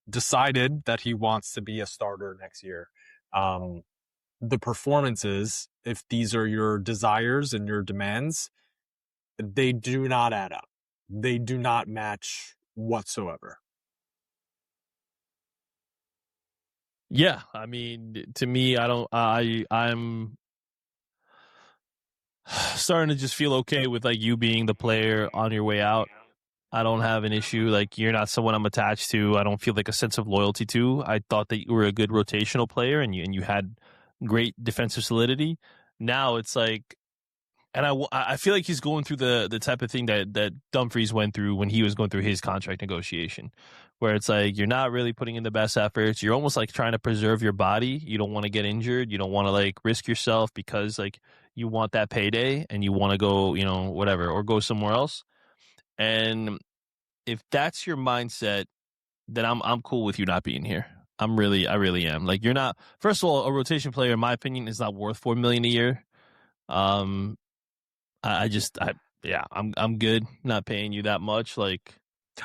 decided that he wants to be a starter next year. The performances, if these are your desires and your demands, they do not add up. They do not match whatsoever. Yeah, I mean, to me, I'm starting to just feel okay with like you being the player on your way out. I don't have an issue. Like, you're not someone I'm attached to. I don't feel like a sense of loyalty to. I thought that you were a good rotational player and you had great defensive solidity. Now it's like, and I feel like he's going through the type of thing that Dumfries went through when he was going through his contract negotiation, where it's like you're not really putting in the best efforts. You're almost like trying to preserve your body. You don't want to get injured. You don't want to like risk yourself because like you want that payday and you want to go, whatever, or go somewhere else. And if that's your mindset, then I'm cool with you not being here. I really am. Like, you're not. First of all, a rotation player, in my opinion, is not worth $4 million a year. I'm good not paying you that much. Like,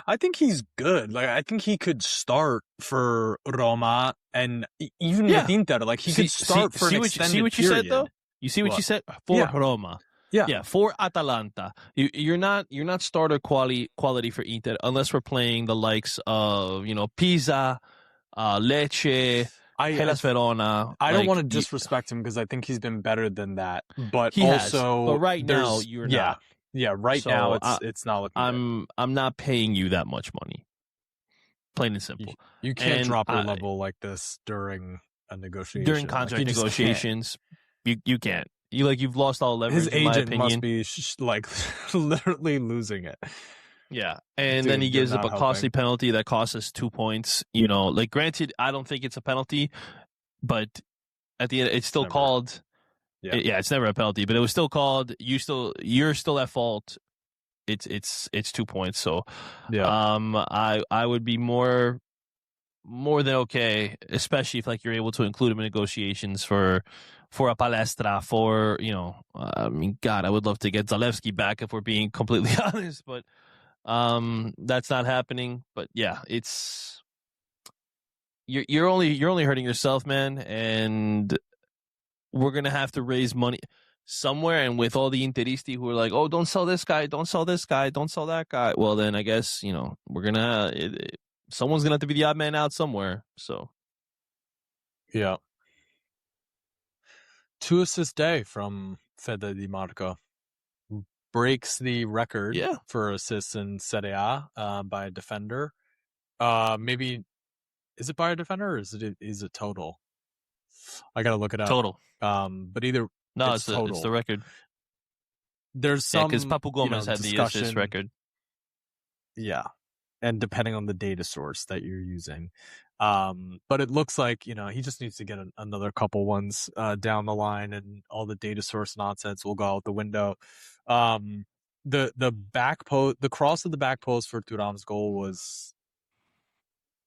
I think he's good. Like, I think he could start for Roma and even with Inter. Like, he could start for an extended see what you period. said though. You see what you said for Roma. Yeah, for Atalanta. You're not starter quality for Inter unless we're playing the likes of Pisa, Lecce, Hellas Verona. I don't want to disrespect him because I think he's been better than that. But he also, has. But right now you're not. Yeah, right So now it's not looking good. I'm not paying you that much money. Plain and simple. You can't drop your level like this during a negotiation. During contract negotiations, you can't. You've lost all leverage. His agent in my opinion. must be literally losing it. Yeah, and then he gives up a costly penalty that costs us 2 points. Like, granted, I don't think it's a penalty, but at the end, it's still called. Yeah, it's never a penalty, but it was still called. You're still at fault. It's 2 points. So, I would be more than okay, especially if like you're able to include him in negotiations for a palestra, for I mean, God, I would love to get Zalewski back if we're being completely honest, but that's not happening. But yeah, it's you're only hurting yourself, man, and we're gonna have to raise money somewhere. And with all the Interisti who are like, oh, don't sell this guy, don't sell this guy, don't sell that guy, well then I guess we're gonna someone's gonna have to be the odd man out somewhere. So yeah. 2-assist day from Fede Di Marco. Breaks the record for assists in Serie A by a defender. Maybe is it by a defender or is it total? I gotta look it up. Total. But either it's total. It's the record. There's some because Papu Gomez had the assist record. Yeah, and depending on the data source that you're using. But it looks like, he just needs to get another couple ones down the line and all the data source nonsense will go out the window. The back post, the cross of the back post for Thuram's goal was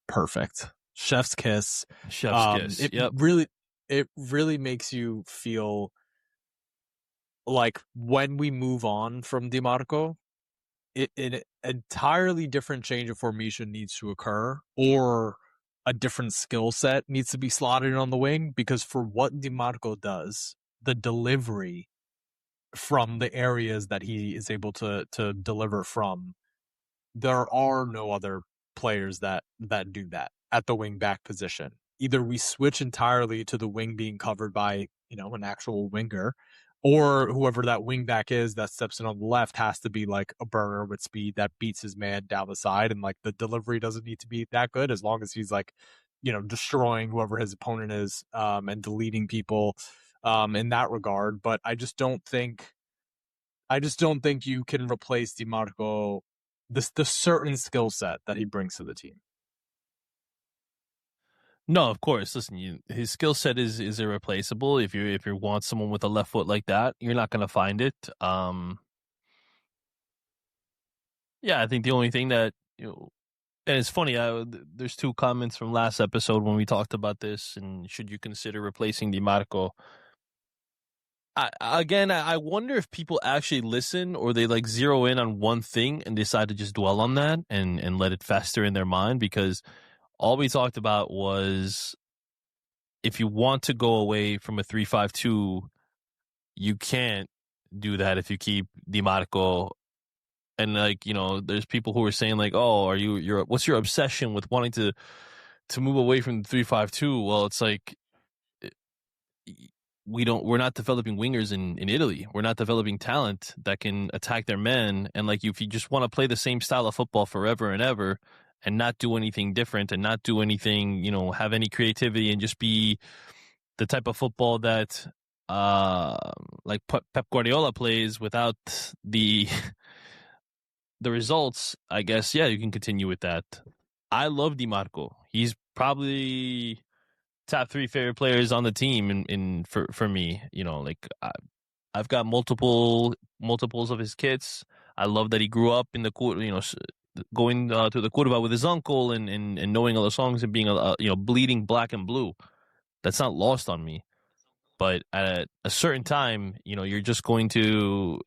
perfect. Chef's kiss. Chef's kiss. It really makes you feel like when we move on from Di Marco, an entirely different change of formation needs to occur, or a different skill set needs to be slotted on the wing, because for what Di Marco does, the delivery from the areas that he is able to deliver from, there are no other players that do that at the wing back position. Either we switch entirely to the wing being covered by, an actual winger, or whoever that wing back is that steps in on the left has to be like a burner with speed that beats his man down the side. And like the delivery doesn't need to be that good as long as he's like, destroying whoever his opponent is, and deleting people in that regard. But I just don't think you can replace Di Marco, the certain skill set that he brings to the team. No, of course. Listen, his skill set is irreplaceable. If you want someone with a left foot like that, you're not going to find it. Yeah, I think the only thing that and it's funny. There's two comments from last episode when we talked about this, and should you consider replacing Di Marco? I wonder if people actually listen, or they like zero in on one thing and decide to just dwell on that and let it fester in their mind, because all we talked about was if you want to go away from a 3-5-2, you can't do that if you keep Di Marco. And like, there's people who are saying like, oh, what's your obsession with wanting to to move away from the 3-5-2, well, it's like we're not developing wingers in Italy. We're not developing talent that can attack their men. And like, if you just want to play the same style of football forever and ever and not do anything different and not do anything, have any creativity and just be the type of football that like Pep Guardiola plays without the results, I guess, yeah, you can continue with that. I love Dimarco. He's probably top 3 favorite players on the team for me. I've got multiples of his kits. I love that he grew up in the going to the Curva with his uncle and knowing all the songs and being bleeding black and blue. That's not lost on me. But at a certain time, you're just going to.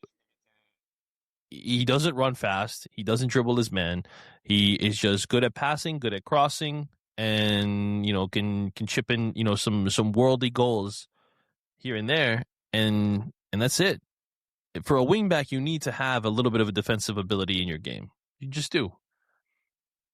He doesn't run fast. He doesn't dribble his man. He is just good at passing, good at crossing, and can chip in some worldly goals here and there, and that's it. For a wingback, you need to have a little bit of a defensive ability in your game. You just do.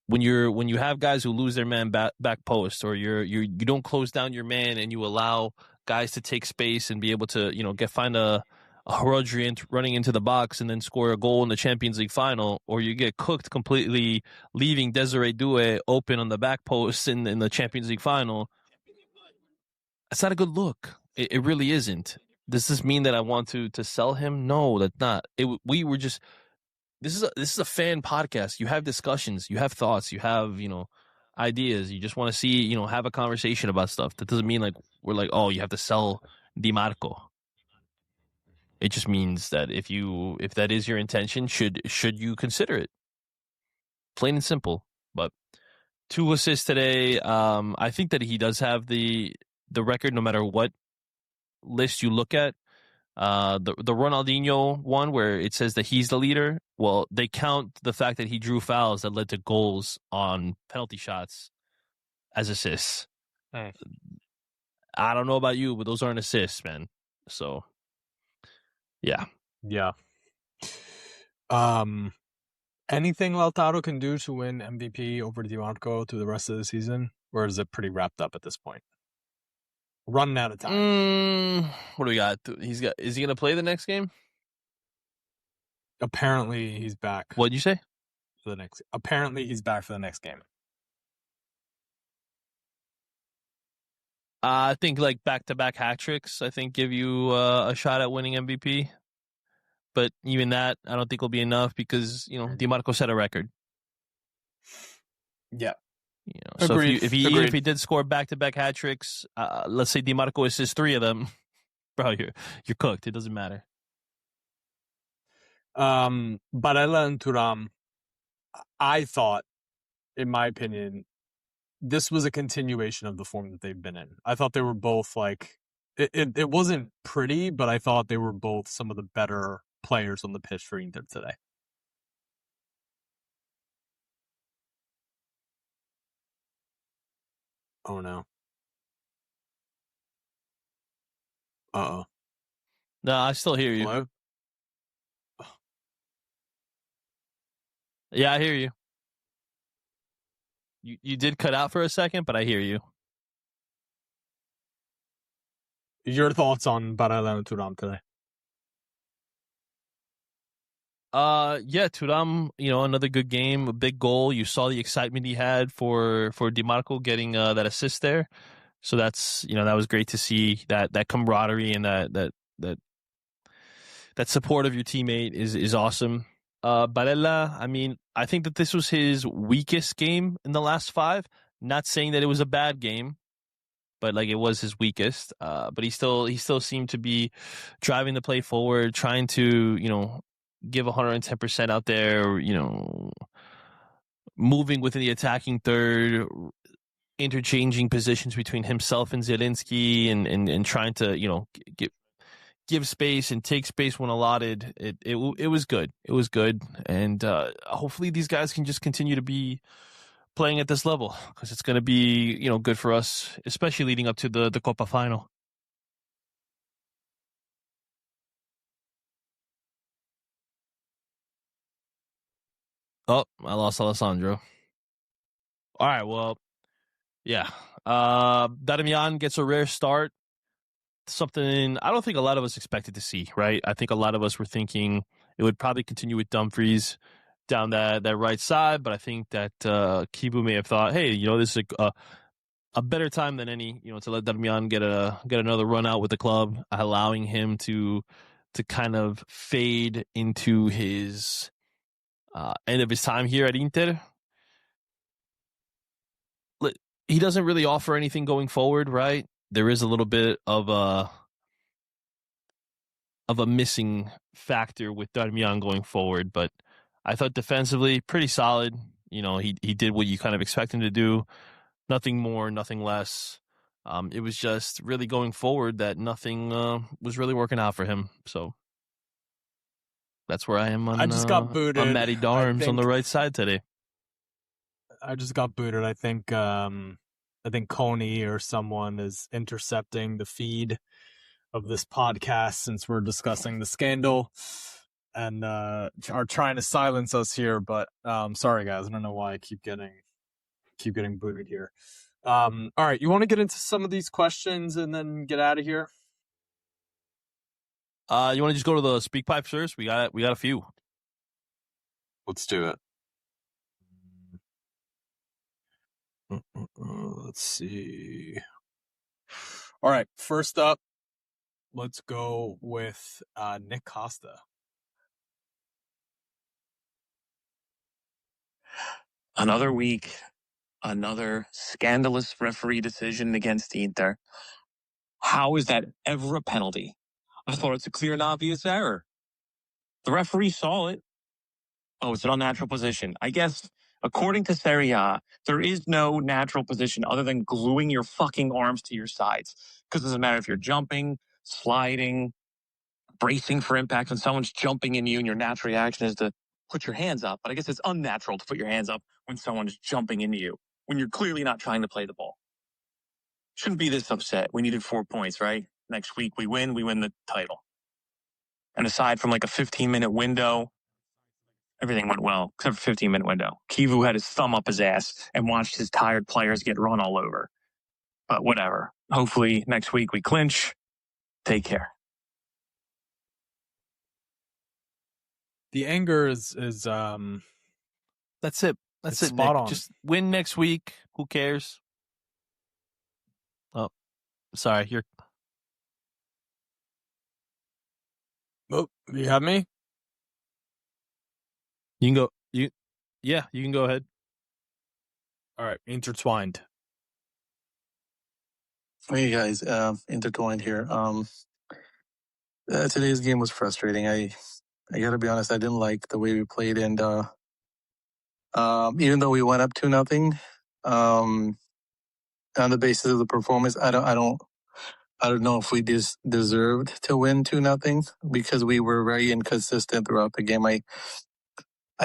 When you have guys who lose their man back post, or you don't close down your man and you allow guys to take space and be able to find a Rodri running into the box and then score a goal in the Champions League final, or you get cooked completely, leaving Desiree Doué open on the back post in the Champions League final. It's not a good look. It really isn't. Does this mean that I want to sell him? No, that's not. We were just. This is a fan podcast. You have discussions, you have thoughts, you have ideas. You just want to see have a conversation about stuff. That doesn't mean like we're like, oh, you have to sell Dimarco. It just means that if that is your intention, should you consider it? Plain and simple. But 2 assists today. I think that he does have the record no matter what list you look at. The Ronaldinho one where it says that he's the leader. Well, they count the fact that he drew fouls that led to goals on penalty shots as assists. Hey. I don't know about you, but those aren't assists, man. So, yeah. Yeah. Anything Lautaro can do to win MVP over Dimarco through the rest of the season, or is it pretty wrapped up at this point? Running out of time. What do we got? Is he gonna play the next game? Apparently he's back. What'd you say? Apparently he's back for the next game. I think like back-to-back hat tricks, I think give you a shot at winning MVP. But even that, I don't think will be enough because Dimarco set a record. Yeah. So if he did score back-to-back hat tricks, let's say Dimarco assists 3 of them, bro, you're cooked. It doesn't matter. Barella and Thuram, I thought, in my opinion, this was a continuation of the form that they've been in. I thought they were both like it wasn't pretty, but I thought they were both some of the better players on the pitch for Inter today. Oh no. Uh-oh. No, I still hear you. Hello? Yeah, I hear you. You did cut out for a second, but I hear you. Your thoughts on Barella and Thuram today? Yeah, Thuram, another good game, a big goal. You saw the excitement he had for Dimarco getting that assist there. So that's, that was great to see that camaraderie and that support of your teammate is awesome. Barella, I mean, I think that this was his weakest game in the last 5. Not saying that it was a bad game, but like it was his weakest. But he still seemed to be driving the play forward, trying to, give 110% out there, moving within the attacking third, interchanging positions between himself and Zielinski and trying to, give space and take space when allotted. It was good. It was good. And hopefully these guys can just continue to be playing at this level because it's going to be, good for us, especially leading up to the Copa final. Oh, I lost Alessandro. All right, well, Yeah. Darmian gets a rare start. Something I don't think a lot of us expected to see, right? I think a lot of us were thinking it would probably continue with Dumfries down that right side, but I think that Kibu may have thought, hey, this is a better time than any, to let Darmian get another run out with the club, allowing him to kind of fade into his end of his time here at Inter. He doesn't really offer anything going forward, right? There is a little bit of a missing factor with Darmian going forward, but I thought defensively pretty solid. He did what you kind of expect him to do. Nothing more, nothing less. It was just really going forward that nothing was really working out for him. So that's where I am I just got booted. on Matty Darms on the right side today. I just got booted. I think Coney or someone is intercepting the feed of this podcast since we're discussing the scandal and are trying to silence us here. But sorry guys, I don't know why I keep getting booted here. All right, you want to get into some of these questions and then get out of here? You want to just go to the speak pipe first? We got a few. Let's do it. Let's see. All right, first up, let's go with Nick Costa. Another week, another scandalous referee decision against Inter. How is that ever a penalty? I thought it's a clear and obvious error. The referee saw it. Oh, it's an unnatural position. I guess, according to Serie A, there is no natural position other than gluing your fucking arms to your sides. Because it doesn't matter if you're jumping, sliding, bracing for impact. When someone's jumping in you and your natural reaction is to put your hands up. But I guess it's unnatural to put your hands up when someone's jumping into you, when you're clearly not trying to play the ball. Shouldn't be this upset. We needed 4 points, right? Next week we win the title. And aside from like a 15-minute window, everything went well, except for 15-minute window. Kivu had his thumb up his ass and watched his tired players get run all over. But whatever. Hopefully next week we clinch. Take care. The anger is that's it. That's it. Spot Nick. on. Just win next week. Who cares? Oh, sorry. Oh, you have me? You can go. You can go ahead. All right, intertwined. Hey guys, intertwined here. Today's game was frustrating. I gotta be honest, I didn't like the way we played, and even though we went up 2-0, on the basis of the performance, I don't know if we deserved to win 2-0 because we were very inconsistent throughout the game. I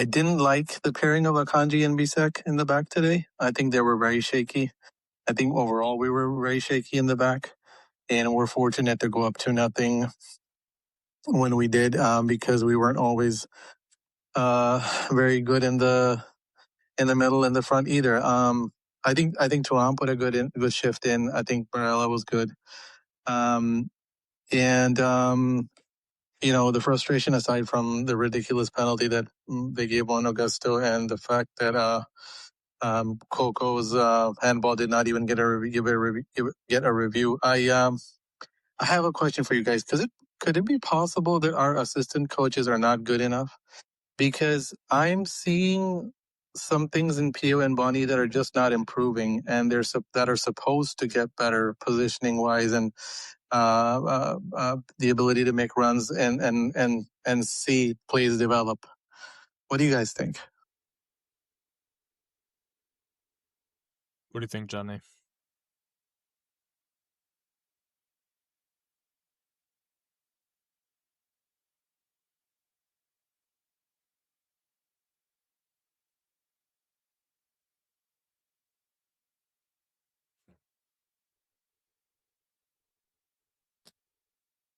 didn't like the pairing of Akanji and Bisek in the back today. I think they were very shaky. I think overall we were very shaky in the back, and we're fortunate to go up 2-0 when we did, because we weren't always very good in the middle and the front either. I think Tuan put a good shift in. I think Barella was good, and the frustration aside from the ridiculous penalty that they gave on Augusto and the fact that Coco's handball did not even get a review. I have a question for you guys. Could it be possible that our assistant coaches are not good enough? Because I'm seeing some things in Pio and Bonnie that are just not improving, and that are supposed to get better positioning wise and the ability to make runs and see plays develop. What do you guys think? What do you think, Johnny?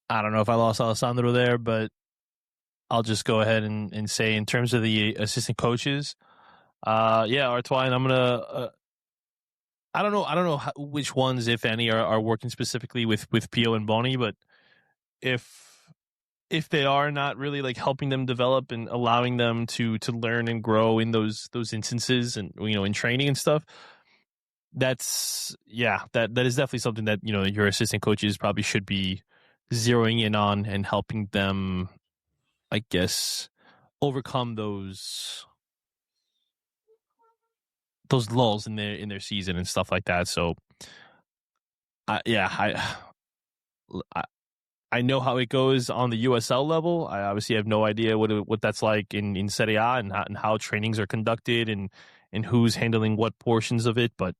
I don't know if I lost Alessandro there, but I'll just go ahead and say in terms of the assistant coaches, Artwine, I'm gonna I don't know which ones, if any, are working specifically with Pio and Boni, but if they are not really like helping them develop and allowing them to learn and grow in those instances and in training and stuff, that is definitely something that your assistant coaches probably should be zeroing in on and helping them, I guess, overcome those lulls in their season and stuff like that. So I know how it goes on the USL level. I obviously have no idea what that's like in Serie A and how trainings are conducted and who's handling what portions of it. But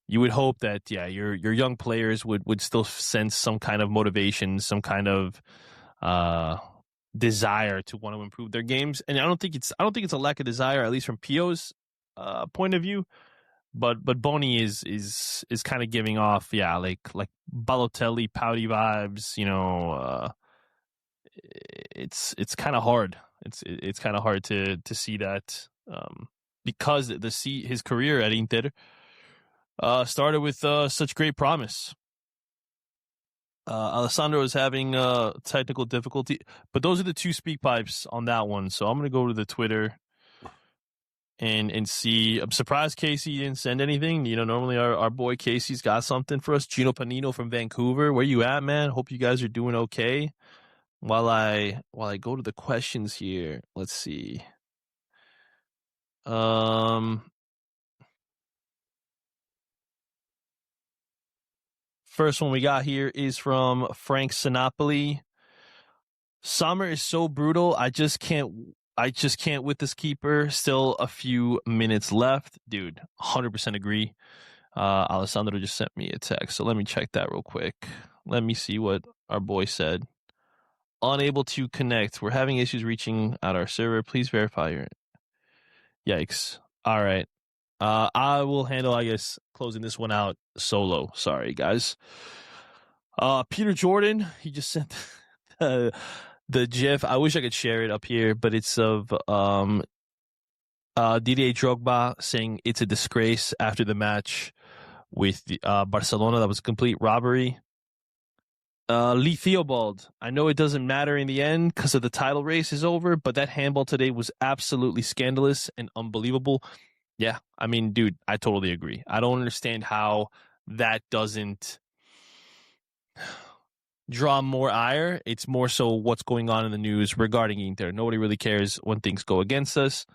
you would hope that your young players would still sense some kind of motivation, some kind of desire to want to improve their games. And I don't think it's a lack of desire, at least from Pio's point of view. But Boni is kind of giving off, like Balotelli pouty vibes. It's kind of hard. It's kind of hard to see that because his career at Inter started with such great promise. Alessandro is having technical difficulty, but those are the two speak pipes on that one. So I'm gonna go to the Twitter and see. I'm surprised Casey didn't send anything. Normally our boy Casey's got something for us. Gino Panino from Vancouver. Where you at, man? Hope you guys are doing okay. While I go to the questions here, let's see. First one we got here is from Frank Sinopoli. Summer is so brutal. I just can't with this keeper. Still a few minutes left. Dude, 100% agree. Alessandro just sent me a text, so let me check that real quick. Let me see what our boy said. Unable to connect. We're having issues reaching out our server. Please verify your... Yikes. All right. I will handle, I guess, closing this one out solo. Sorry, guys. Peter Jordan, he just sent the GIF. I wish I could share it up here, but it's of Didier Drogba saying it's a disgrace after the match with Barcelona. That was a complete robbery. Lee Theobald, I know it doesn't matter in the end because of the title race is over, but that handball today was absolutely scandalous and unbelievable. Yeah, I mean, dude, I totally agree. I don't understand how that doesn't draw more ire. It's more so what's going on in the news regarding Inter. Nobody really cares when things go against us.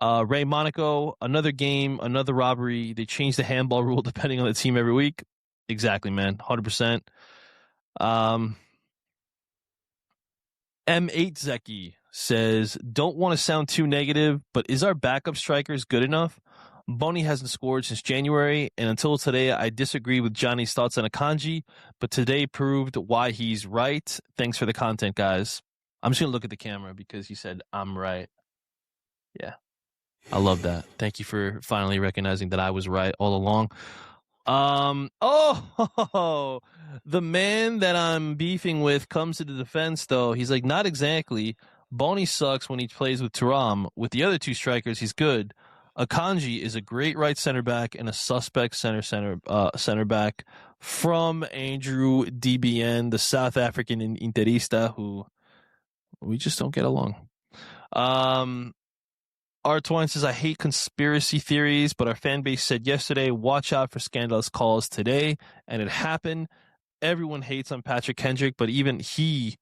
Ray Monaco, another game, another robbery. They change the handball rule depending on the team every week. Exactly, man. 100%. M8 Zeki says, don't want to sound too negative, but is our backup strikers good enough? Boni hasn't scored since January, and until today, I disagree with Johnny's thoughts on Akanji, but today proved why he's right. Thanks for the content, guys. I'm just going to look at the camera because he said, I'm right. Yeah, I love that. Thank you for finally recognizing that I was right all along. The man that I'm beefing with comes to the defense, though. He's like, not exactly. Boni sucks when he plays with Thuram. With the other two strikers, he's good. Akanji is a great right center back and a suspect center back from Andrew DBN, the South African Interista, who we just don't get along. R. says, I hate conspiracy theories, but our fan base said yesterday, watch out for scandalous calls today, and it happened. Everyone hates on Patrick Kendrick, but even he,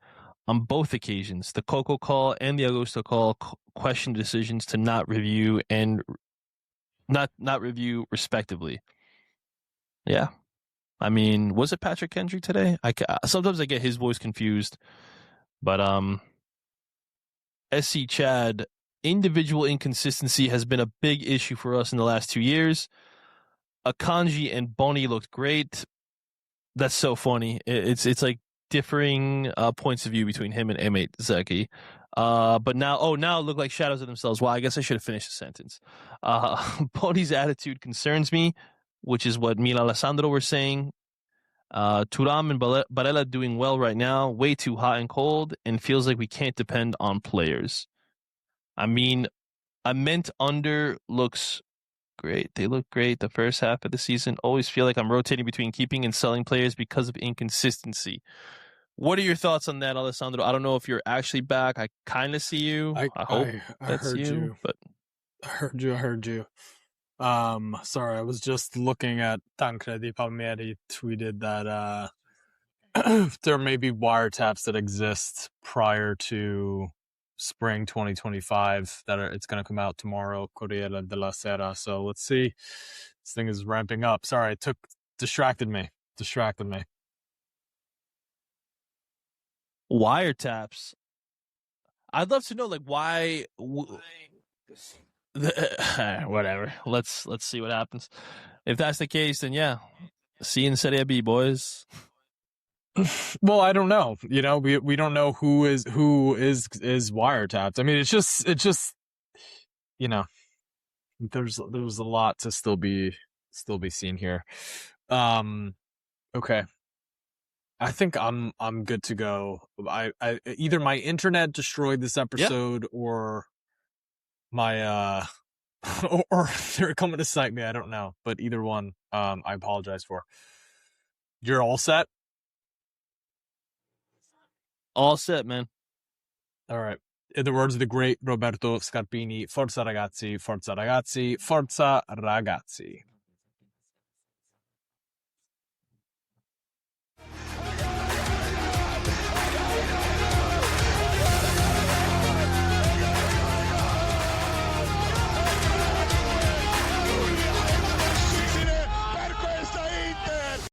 on both occasions, the Coco call and the Augusto call, questioned decisions to not review and not review respectively. Yeah. I mean, was it Patrick Kendrick today? Sometimes I get his voice confused, but SC Chad, individual inconsistency has been a big issue for us in the last 2 years. Akanji and Boni looked great. That's so funny. It's like differing points of view between him and M8 Zeki. But now it look like shadows of themselves. Well, I guess I should have finished the sentence. Boni's attitude concerns me, which is what me and Alessandro were saying. Thuram and Barella doing well right now, way too hot and cold, and feels like we can't depend on players. I mean, I meant under looks great. They look great the first half of the season. Always feel like I'm rotating between keeping and selling players because of inconsistency. What are your thoughts on that, Alessandro? I don't know if you're actually back. I kind of see you. I hope I that's heard you. but I heard you. Sorry, I was just looking at Tancredi Palmieri tweeted that there may be wiretaps that exist prior to spring 2025 it's going to come out tomorrow, Corriere della Sera. So let's see. This thing is ramping up. Sorry, it distracted me. Wiretaps. I'd love to know, like, why. Whatever. Let's see what happens. If that's the case, then yeah. See you in Serie B, boys. Well, I don't know. You know, we don't know who is wiretapped. I mean, it's just you know, there's a lot to still be seen here. Okay. I think I'm good to go. I either my internet destroyed this episode or my or they're coming to cite me. I don't know, but either one, I apologize for. You're all set? All set, man. All right. In the words of the great Roberto Scarpini, forza ragazzi, forza ragazzi, forza ragazzi.